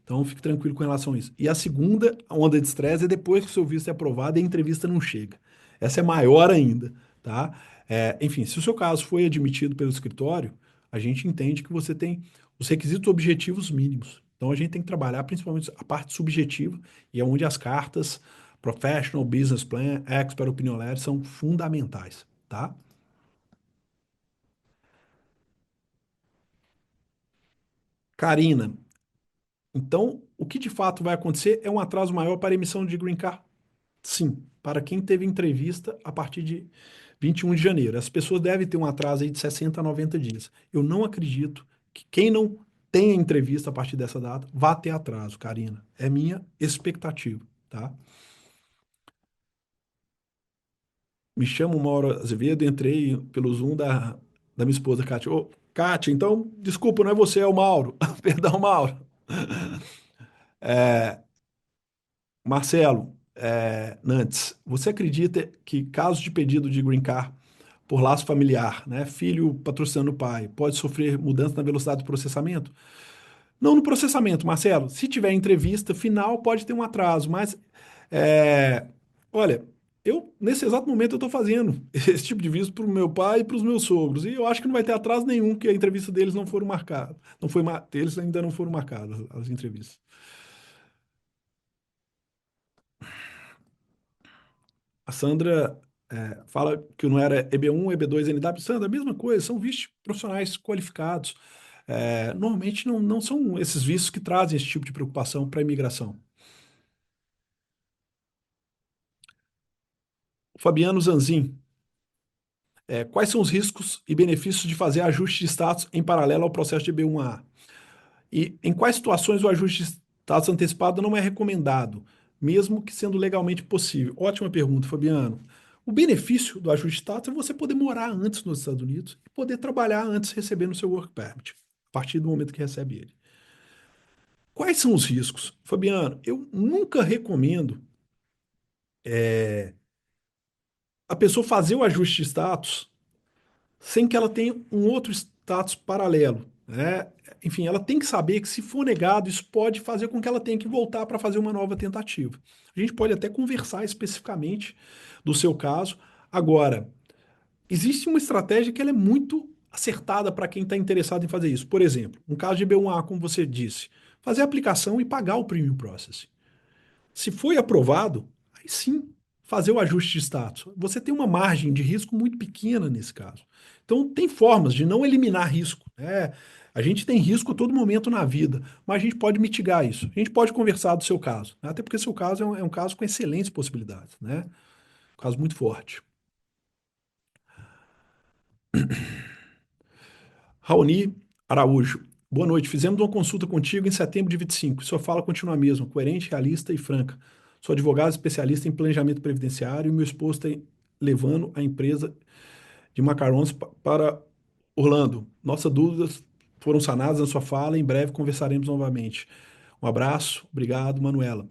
Speaker 1: Então, fique tranquilo com relação a isso. E a segunda onda de estresse é depois que o seu visto é aprovado e a entrevista não chega. Essa é maior ainda, tá? Enfim, se o seu caso foi admitido pelo escritório, a gente entende que você tem os requisitos objetivos mínimos. Então, a gente tem que trabalhar principalmente a parte subjetiva, e é onde as cartas Professional, Business Plan, Expert Opinion Letter são fundamentais, tá? Karina, então, o que de fato vai acontecer é um atraso maior para a emissão de Green Card? Sim, para quem teve entrevista a partir de 21 de janeiro. As pessoas devem ter um atraso aí de 60 a 90 dias. Eu não acredito que quem não tenha entrevista a partir dessa data vá ter atraso, Karina. É minha expectativa, tá? Me chamo Mauro Azevedo, entrei pelo Zoom da minha esposa, Kátia. Ô, Kátia, então, desculpa, não é você, é o Mauro. Perdão, Mauro. Marcelo, Nantes, você acredita que casos de pedido de green card por laço familiar, né, filho patrocinando o pai, pode sofrer mudança na velocidade do processamento? Não no processamento, Marcelo. Se tiver entrevista final, pode ter um atraso, mas é, olha, nesse exato momento eu estou fazendo esse tipo de visto para o meu pai e para os meus sogros, e eu acho que não vai ter atraso nenhum, que a entrevista deles não foram marcadas, eles ainda não foram marcadas as entrevistas. A Sandra fala que não era EB1, EB2, NW. Sandra, a mesma coisa, são vistos profissionais qualificados. Normalmente não são esses vistos que trazem esse tipo de preocupação para a imigração. Fabiano Zanzin, quais são os riscos e benefícios de fazer ajuste de status em paralelo ao processo de EB1A? E em quais situações o ajuste de status antecipado não é recomendado, mesmo que sendo legalmente possível? Ótima pergunta, Fabiano. O benefício do ajuste de status é você poder morar antes nos Estados Unidos e poder trabalhar antes recebendo o seu work permit, a partir do momento que recebe ele. Quais são os riscos? Fabiano, eu nunca recomendo a pessoa fazer o ajuste de status sem que ela tenha um outro status paralelo, né? Enfim, ela tem que saber que se for negado, isso pode fazer com que ela tenha que voltar para fazer uma nova tentativa. A gente pode até conversar especificamente do seu caso. Agora, existe uma estratégia que ela é muito acertada para quem está interessado em fazer isso. Por exemplo, um caso de B1A, como você disse, fazer a aplicação e pagar o Premium Processing. Se foi aprovado, aí sim fazer o ajuste de status. Você tem uma margem de risco muito pequena nesse caso. Então, tem formas de não eliminar risco, né? A gente tem risco a todo momento na vida, mas a gente pode mitigar isso. A gente pode conversar do seu caso, né? Até porque seu caso é um caso com excelentes possibilidades, né? Um caso muito forte. Raoni Araújo, boa noite. Fizemos uma consulta contigo em setembro de 25. Sua fala continua a mesma, coerente, realista e franca. Sou advogado especialista em planejamento previdenciário e meu esposo está levando a empresa de macarrões para Orlando. Nossas dúvidas foram sanadas na sua fala. Em breve conversaremos novamente. Um abraço, obrigado, Manuela.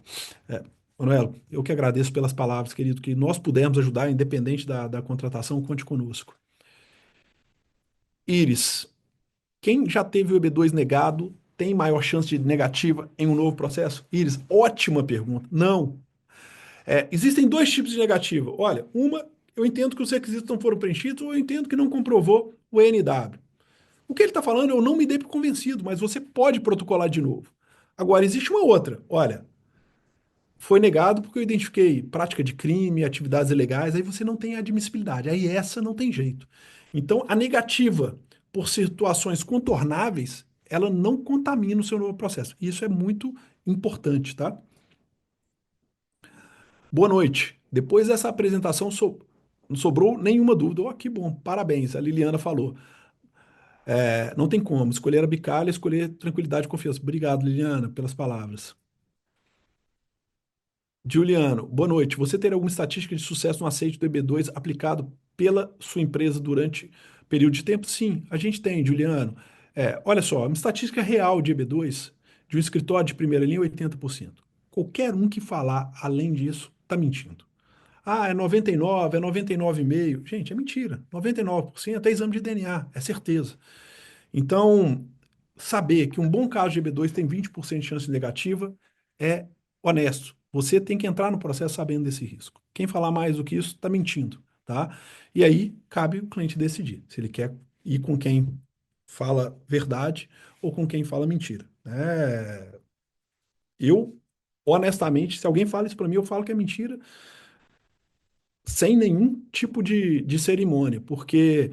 Speaker 1: É, Manuela, eu que agradeço pelas palavras, querido, que nós pudermos ajudar, independente da contratação, conte conosco. Iris, quem já teve o EB2 negado tem maior chance de negativa em um novo processo? Iris, ótima pergunta. Não. Existem dois tipos de negativa. Olha, uma, eu entendo que os requisitos não foram preenchidos, ou eu entendo que não comprovou o NW. O que ele está falando, eu não me dei por convencido, mas você pode protocolar de novo. Agora, existe uma outra. Olha, foi negado porque eu identifiquei prática de crime, atividades ilegais, aí você não tem admissibilidade. Aí essa não tem jeito. Então, a negativa por situações contornáveis, ela não contamina o seu novo processo. Isso é muito importante, tá? Boa noite. Depois dessa apresentação, não sobrou nenhuma dúvida. Oh, que bom, parabéns, a Liliana falou. Não tem como, escolher a bicalha, escolher tranquilidade e confiança. Obrigado, Liliana, pelas palavras. Juliano, boa noite. Você tem alguma estatística de sucesso no aceite do EB2 aplicado pela sua empresa durante período de tempo? Sim, a gente tem, Juliano. Olha só, uma estatística real de EB2 de um escritório de primeira linha é 80%. Qualquer um que falar além disso está mentindo. Ah, é 99, é 99,5%. Gente, é mentira. 99% é exame de DNA, é certeza. Então, saber que um bom caso de EB2 tem 20% de chance negativa é honesto. Você tem que entrar no processo sabendo desse risco. Quem falar mais do que isso está mentindo, tá? E aí cabe o cliente decidir se ele quer ir com quem fala verdade ou com quem fala mentira. Eu, honestamente, se alguém fala isso para mim, eu falo que é mentira sem nenhum tipo de cerimônia, porque,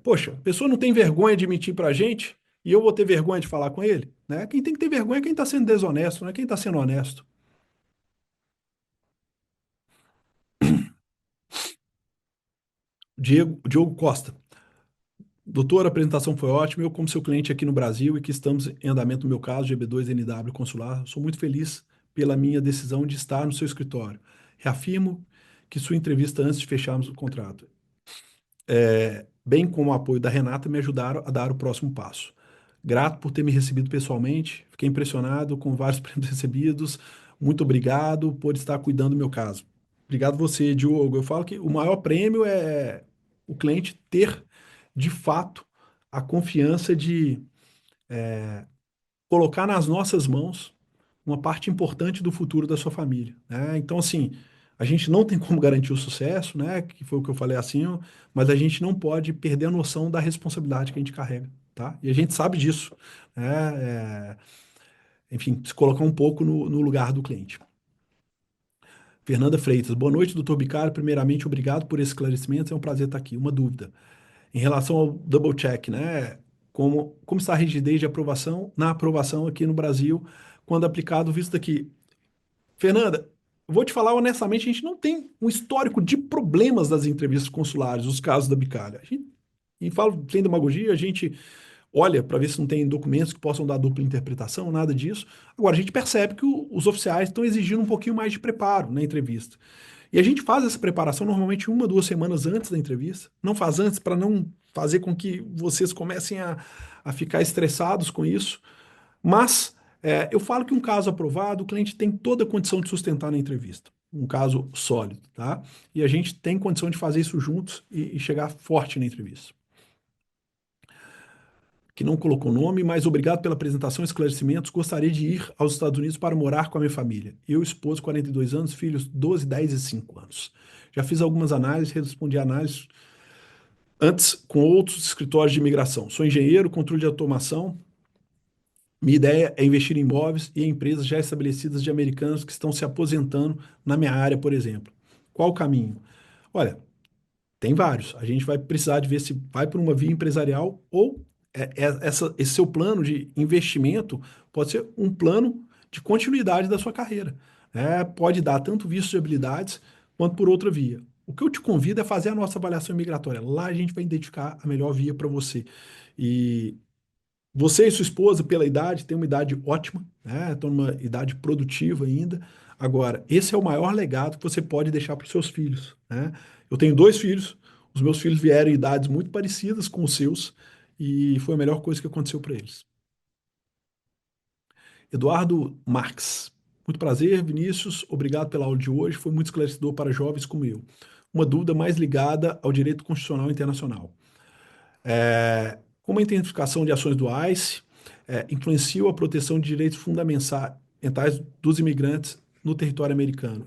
Speaker 1: poxa, a pessoa não tem vergonha de mentir para a gente e eu vou ter vergonha de falar com ele, né? Quem tem que ter vergonha é quem está sendo desonesto, não é quem está sendo honesto. Diogo Costa. Doutor, a apresentação foi ótima. Eu, como seu cliente aqui no Brasil e que estamos em andamento no meu caso, GB2NW Consular, sou muito feliz pela minha decisão de estar no seu escritório. Reafirmo que sua entrevista antes de fecharmos o contrato, bem como o apoio da Renata, me ajudaram a dar o próximo passo. Grato por ter me recebido pessoalmente, fiquei impressionado com vários prêmios recebidos. Muito obrigado por estar cuidando do meu caso. Obrigado você, Diogo. Eu falo que o maior prêmio é o cliente ter, de fato, a confiança de colocar nas nossas mãos uma parte importante do futuro da sua família, né? Então, assim, a gente não tem como garantir o sucesso, né? Que foi o que eu falei assim, mas a gente não pode perder a noção da responsabilidade que a gente carrega, tá? E a gente sabe disso, né? Enfim, se colocar um pouco no lugar do cliente. Fernanda Freitas, boa noite, doutor Bicário. Primeiramente, obrigado por esse esclarecimento. É um prazer estar aqui. Uma dúvida. Em relação ao double check, né? Como está a rigidez de aprovação na aprovação aqui no Brasil, quando aplicado o visto daqui? Fernanda, vou te falar honestamente, a gente não tem um histórico de problemas das entrevistas consulares, os casos da Bicalha. E falo sem demagogia, a gente olha para ver se não tem documentos que possam dar dupla interpretação, nada disso. Agora, a gente percebe que os oficiais estão exigindo um pouquinho mais de preparo na entrevista. E a gente faz essa preparação normalmente 1, 2 semanas antes da entrevista. Não faz antes para não fazer com que vocês comecem a ficar estressados com isso. Mas eu falo que um caso aprovado, o cliente tem toda a condição de sustentar na entrevista. Um caso sólido, tá? E a gente tem condição de fazer isso juntos e chegar forte na entrevista. Que não colocou nome, mas obrigado pela apresentação e esclarecimentos. Gostaria de ir aos Estados Unidos para morar com a minha família. Eu, esposo, 42 anos, filhos 12, 10 e 5 anos. Já fiz algumas análises, respondi análises antes com outros escritórios de imigração. Sou engenheiro, controle de automação. Minha ideia é investir em imóveis e em empresas já estabelecidas de americanos que estão se aposentando na minha área, por exemplo. Qual o caminho? Olha, tem vários. A gente vai precisar de ver se vai por uma via empresarial ou esse seu plano de investimento pode ser um plano de continuidade da sua carreira. Pode dar tanto visto de habilidades quanto por outra via. O que eu te convido é fazer a nossa avaliação migratória. Lá a gente vai identificar a melhor via para você. E você e sua esposa, pela idade, têm uma idade ótima, né? Estão numa idade produtiva ainda. Agora, esse é o maior legado que você pode deixar para os seus filhos, né? Eu tenho dois filhos, os meus filhos vieram em idades muito parecidas com os seus, e foi a melhor coisa que aconteceu para eles. Eduardo Marques. Muito prazer, Vinícius. Obrigado pela aula de hoje. Foi muito esclarecedor para jovens como eu. Uma dúvida mais ligada ao direito constitucional internacional. Como a identificação de ações do ICE, influenciam a proteção de direitos fundamentais dos imigrantes no território americano.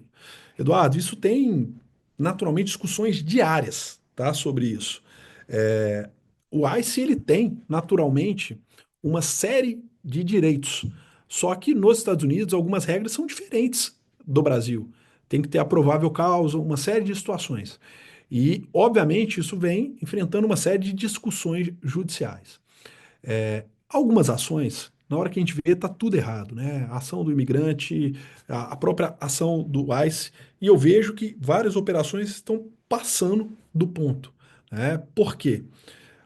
Speaker 1: Eduardo, isso tem naturalmente discussões diárias, tá, sobre isso. É, o ICE ele tem naturalmente uma série de direitos, só que nos Estados Unidos algumas regras são diferentes do Brasil. Tem que ter a provável causa, uma série de situações. E, obviamente, isso vem enfrentando uma série de discussões judiciais. Algumas ações, na hora que a gente vê, está tudo errado, né? A ação do imigrante, a própria ação do ICE, e eu vejo que várias operações estão passando do ponto, né? Por quê?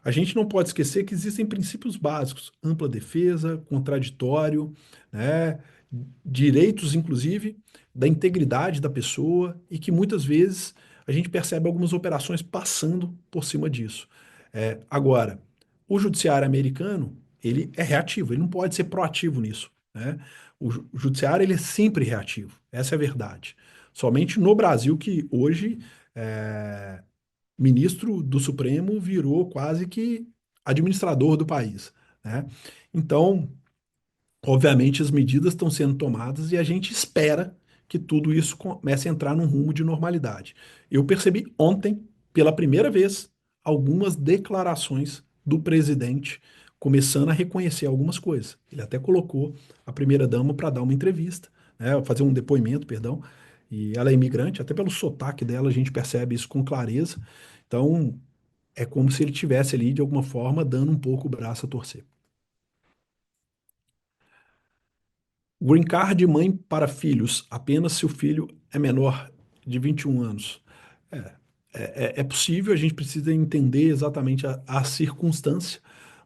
Speaker 1: A gente não pode esquecer que existem princípios básicos, ampla defesa, contraditório, né? Direitos, inclusive, da integridade da pessoa, e que muitas vezes a gente percebe algumas operações passando por cima disso. Agora, o judiciário americano, ele é reativo, ele não pode ser proativo nisso, né? O judiciário, ele é sempre reativo, essa é a verdade. Somente no Brasil que hoje é, ministro do Supremo virou quase que administrador do país, né? Então, obviamente, as medidas estão sendo tomadas e a gente espera que tudo isso comece a entrar num rumo de normalidade. Eu percebi ontem, pela primeira vez, algumas declarações do presidente começando a reconhecer algumas coisas. Ele até colocou a primeira-dama para dar uma entrevista, né, fazer um depoimento, perdão, e ela é imigrante, até pelo sotaque dela a gente percebe isso com clareza. Então, é como se ele tivesse ali, de alguma forma, dando um pouco o braço a torcer. Green Card de mãe para filhos, apenas se o filho é menor de 21 anos. É, é possível, a gente precisa entender exatamente a circunstância,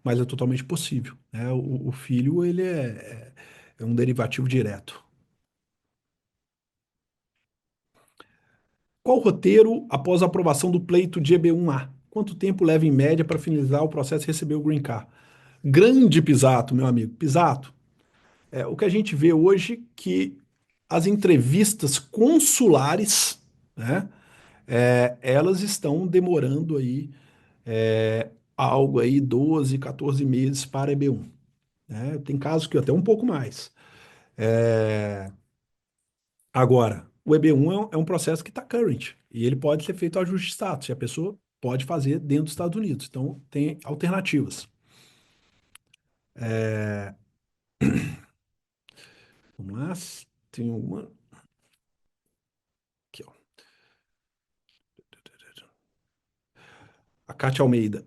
Speaker 1: mas é totalmente possível, né? O filho, ele é um derivativo direto. Qual o roteiro após a aprovação do pleito de EB1A? Quanto tempo leva em média para finalizar o processo e receber o Green Card? Grande Pisato, meu amigo. Pisato, o que a gente vê hoje que as entrevistas consulares, né, elas estão demorando aí algo aí 12, 14 meses para EB1, né? Tem casos que até um pouco mais. Agora, o EB1 é um processo que está current e ele pode ser feito ajuste de status e a pessoa pode fazer dentro dos Estados Unidos. Então, tem alternativas. Vamos lá, tem uma aqui, ó. A Kátia Almeida.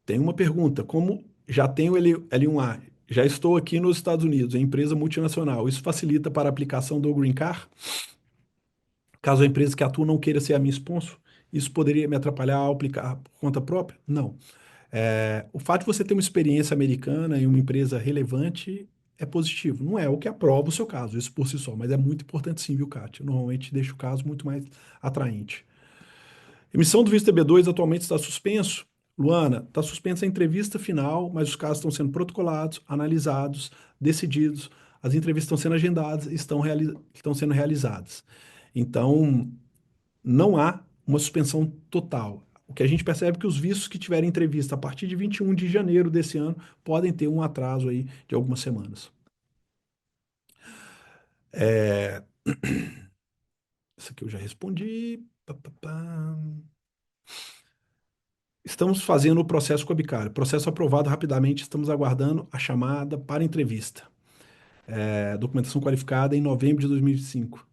Speaker 1: Tem uma pergunta: como já tenho L1A, já estou aqui nos Estados Unidos, em empresa multinacional, isso facilita para a aplicação do Green Card? Caso a empresa que atua não queira ser a minha sponsor, isso poderia me atrapalhar ao aplicar por conta própria? Não. O fato de você ter uma experiência americana em uma empresa relevante é positivo. Não é o que aprova o seu caso, isso por si só, mas é muito importante sim, viu, Kátia? Normalmente deixa o caso muito mais atraente. Emissão do visto EB2 atualmente está suspenso. Luana, está suspensa a entrevista final, mas os casos estão sendo protocolados, analisados, decididos, as entrevistas estão sendo agendadas, estão sendo realizadas. Então, não há uma suspensão total. O que a gente percebe é que os vistos que tiverem entrevista a partir de 21 de janeiro desse ano podem ter um atraso aí de algumas semanas. É, Isso aqui eu já respondi. Pá, pá, pá. Estamos fazendo o processo com a Bicário. Processo aprovado rapidamente, estamos aguardando a chamada para entrevista. Documentação qualificada em novembro de 2025.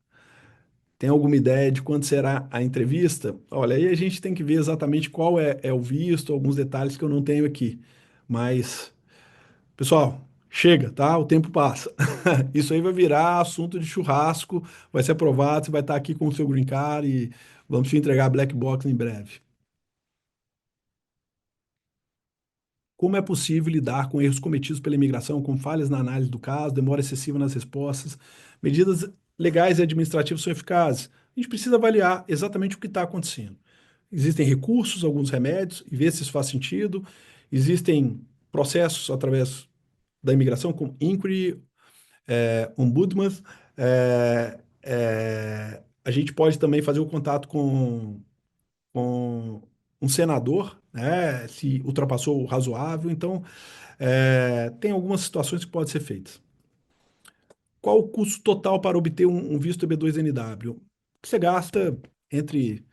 Speaker 1: Tem alguma ideia de quando será a entrevista? Olha, aí a gente tem que ver exatamente qual é o visto, alguns detalhes que eu não tenho aqui. Mas, pessoal, chega, tá? O tempo passa. Isso aí vai virar assunto de churrasco, vai ser aprovado, você vai estar aqui com o seu green card e vamos te entregar a black box em breve. Como é possível lidar com erros cometidos pela imigração, com falhas na análise do caso, demora excessiva nas respostas? Medidas legais e administrativas são eficazes? A gente precisa avaliar exatamente o que está acontecendo. Existem recursos, alguns remédios, e ver se isso faz sentido. Existem processos através da imigração, como inquiry, ombudsman. A gente pode também fazer o contato com um senador, né, se ultrapassou o razoável. Então, tem algumas situações que podem ser feitas. Qual o custo total para obter um visto B2NW? Você gasta entre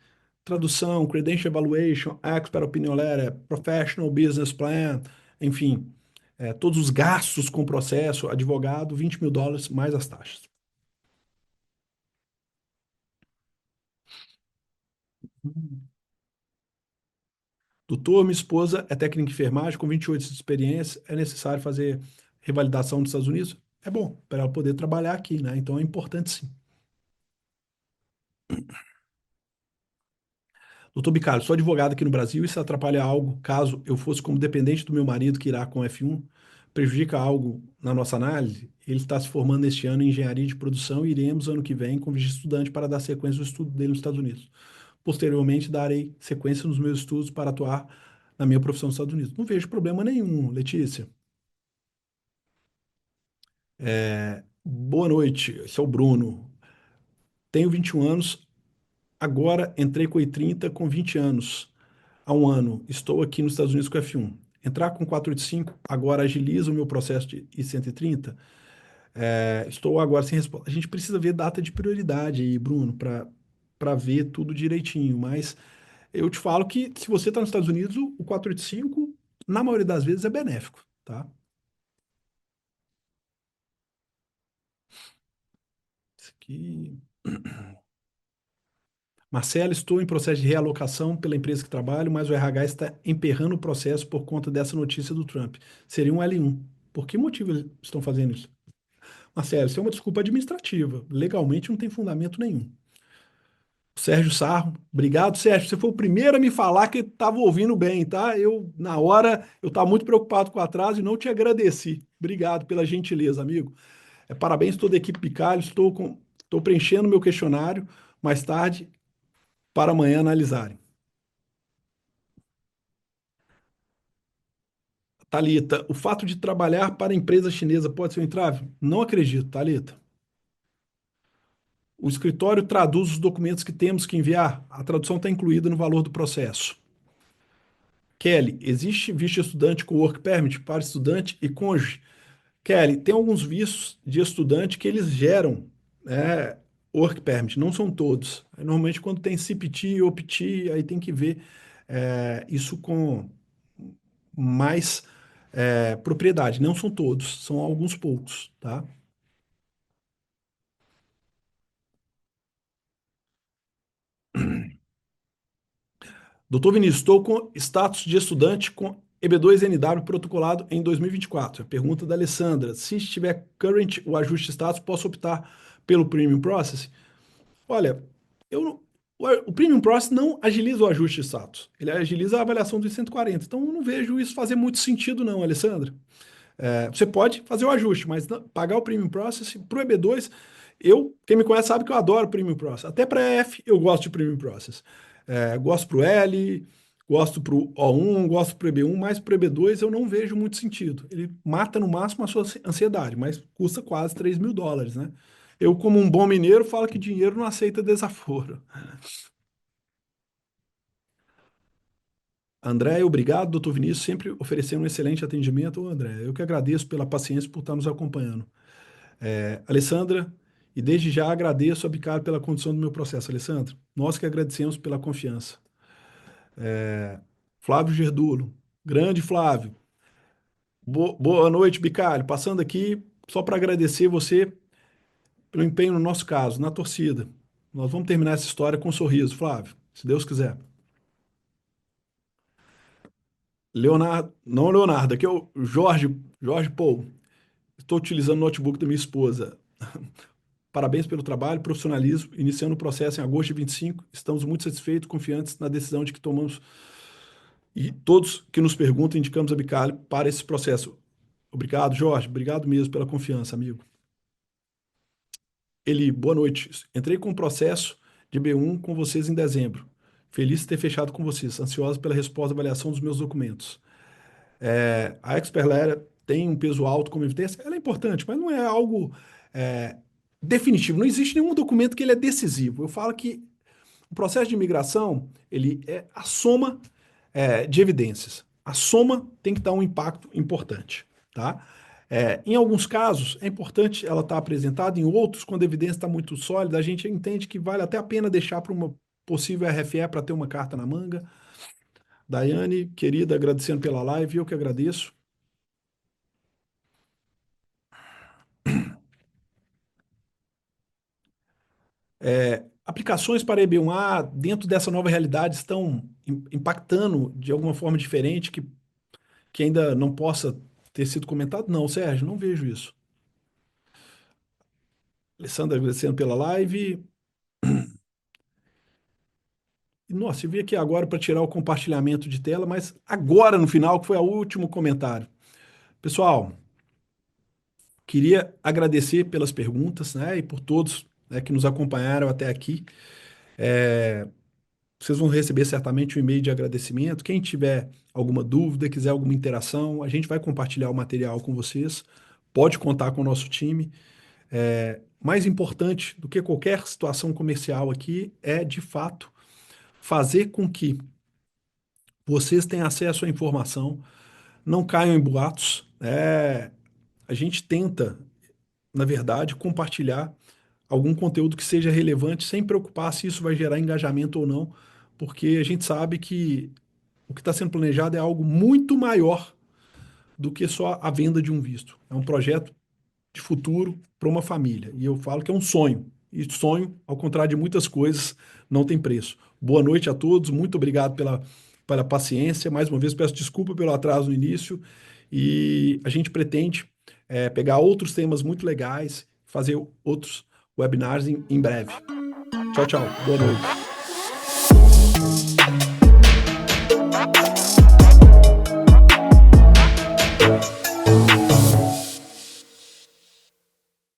Speaker 1: tradução, credential evaluation, expert opinion letter, professional business plan, enfim, todos os gastos com o processo, advogado, US$ 20.000 mais as taxas. Doutor, minha esposa é técnica de enfermagem, com 28 anos de experiência, é necessário fazer revalidação nos Estados Unidos? É bom, para ela poder trabalhar aqui, né? Então é importante sim. Doutor Bicalho, sou advogado aqui no Brasil, isso atrapalha algo caso eu fosse como dependente do meu marido que irá com F1? Prejudica algo na nossa análise? Ele está se formando este ano em engenharia de produção e iremos ano que vem com visto estudante para dar sequência ao estudo dele nos Estados Unidos. Posteriormente, darei sequência nos meus estudos para atuar na minha profissão nos Estados Unidos. Não vejo problema nenhum, Letícia. Boa noite, esse é o Bruno. Tenho 21 anos, agora entrei com I-30 com 20 anos. Há um ano, estou aqui nos Estados Unidos com F1. Entrar com 485 agora agiliza o meu processo de I-130. Estou agora sem resposta. A gente precisa ver data de prioridade aí, Bruno, para ver tudo direitinho. Mas eu te falo que se você está nos Estados Unidos, o 485, na maioria das vezes, é benéfico, tá? Isso aqui. Marcelo, estou em processo de realocação pela empresa que trabalho, mas o RH está emperrando o processo por conta dessa notícia do Trump. Seria um L1. Por que motivo eles estão fazendo isso? Marcelo, isso é uma desculpa administrativa. Legalmente não tem fundamento nenhum. Sérgio Sarro, obrigado, Sérgio. Você foi o primeiro a me falar que estava ouvindo bem, tá? Na hora, eu estava muito preocupado com o atraso e não te agradeci. Obrigado pela gentileza, amigo. Parabéns a toda a equipe Picalho. Estou preenchendo meu questionário mais tarde para amanhã analisarem. Talita, o fato de trabalhar para a empresa chinesa pode ser um entrave? Não acredito, Talita. O escritório traduz os documentos que temos que enviar. A tradução está incluída no valor do processo. Kelly, existe visto de estudante com work permit para estudante e cônjuge? Kelly, tem alguns vistos de estudante que eles geram, né, work permit, não são todos. Normalmente quando tem CPT, OPT, aí tem que ver isso com mais propriedade. Não são todos, são alguns poucos, tá? Doutor Vinícius, estou com status de estudante com EB2NW protocolado em 2024. Pergunta da Alessandra. Se estiver current o ajuste de status, posso optar pelo Premium Process? Olha, eu não- o Premium Process não agiliza o ajuste de status. Ele agiliza a avaliação dos 140. Então, eu não vejo isso fazer muito sentido, não, Alessandra. Você pode fazer o ajuste, mas pagar o Premium Process para o EB2, quem me conhece sabe que eu adoro Premium Process. Até para F eu gosto de Premium Process. Gosto para o L, gosto para o O1, gosto para o EB1, mas para o EB2 eu não vejo muito sentido. Ele mata no máximo a sua ansiedade, mas custa quase US$ 3.000, né? Eu, como um bom mineiro, falo que dinheiro não aceita desaforo. André, obrigado, doutor Vinícius, sempre oferecendo um excelente atendimento. Ô, André, eu que agradeço pela paciência por estar nos acompanhando. Alessandra, e desde já agradeço a Bicalho pela condução do meu processo, Alessandra. Nós que agradecemos pela confiança. Flávio Gerdulo, grande Flávio. Boa noite, Bicalho. Passando aqui só para agradecer você pelo empenho no nosso caso, na torcida. Nós vamos terminar essa história com um sorriso, Flávio, se Deus quiser. Leonardo, não Leonardo, aqui é o Jorge Paul. Estou utilizando o notebook da minha esposa. Parabéns pelo trabalho, profissionalismo, iniciando o processo em agosto de 25. Estamos muito satisfeitos, confiantes na decisão de que tomamos e todos que nos perguntam indicamos a Bicalho para esse processo. Obrigado, Jorge. Obrigado mesmo pela confiança, amigo. Boa noite. Entrei com o processo de B1 com vocês em dezembro. Feliz de ter fechado com vocês. Ansioso pela resposta e avaliação dos meus documentos. A Expert Letter tem um peso alto como evidência. Ela é importante, mas não é algo é, definitivo. Não existe nenhum documento que ele é decisivo. Eu falo que o processo de imigração, ele é a soma de evidências. A soma tem que dar um impacto importante, tá? Em alguns casos, é importante ela estar apresentada, em outros, quando a evidência está muito sólida, a gente entende que vale até a pena deixar para uma possível RFE para ter uma carta na manga. Daiane, querida, agradecendo pela live, eu que agradeço. Aplicações para EB1A dentro dessa nova realidade estão impactando de alguma forma diferente que ainda não possa ter sido comentado? Não, Sérgio, não vejo isso. Alessandra agradecendo pela live. Nossa, eu vi aqui agora para tirar o compartilhamento de tela, mas agora no final, que foi o último comentário. Pessoal, queria agradecer pelas perguntas, né, e por todos, né, que nos acompanharam até aqui. Vocês vão receber certamente um e-mail de agradecimento. Quem tiver alguma dúvida, quiser alguma interação, a gente vai compartilhar o material com vocês. Pode contar com o nosso time. Mais importante do que qualquer situação comercial aqui é, de fato, fazer com que vocês tenham acesso à informação, não caiam em boatos. A gente tenta, na verdade, compartilhar algum conteúdo que seja relevante, sem preocupar se isso vai gerar engajamento ou não, porque a gente sabe que o que está sendo planejado é algo muito maior do que só a venda de um visto. É um projeto de futuro para uma família. E eu falo que é um sonho. E sonho, ao contrário de muitas coisas, não tem preço. Boa noite a todos, muito obrigado pela paciência. Mais uma vez, peço desculpa pelo atraso no início. E a gente pretende pegar outros temas muito legais, fazer outros webinars em breve. Tchau, tchau. Boa noite.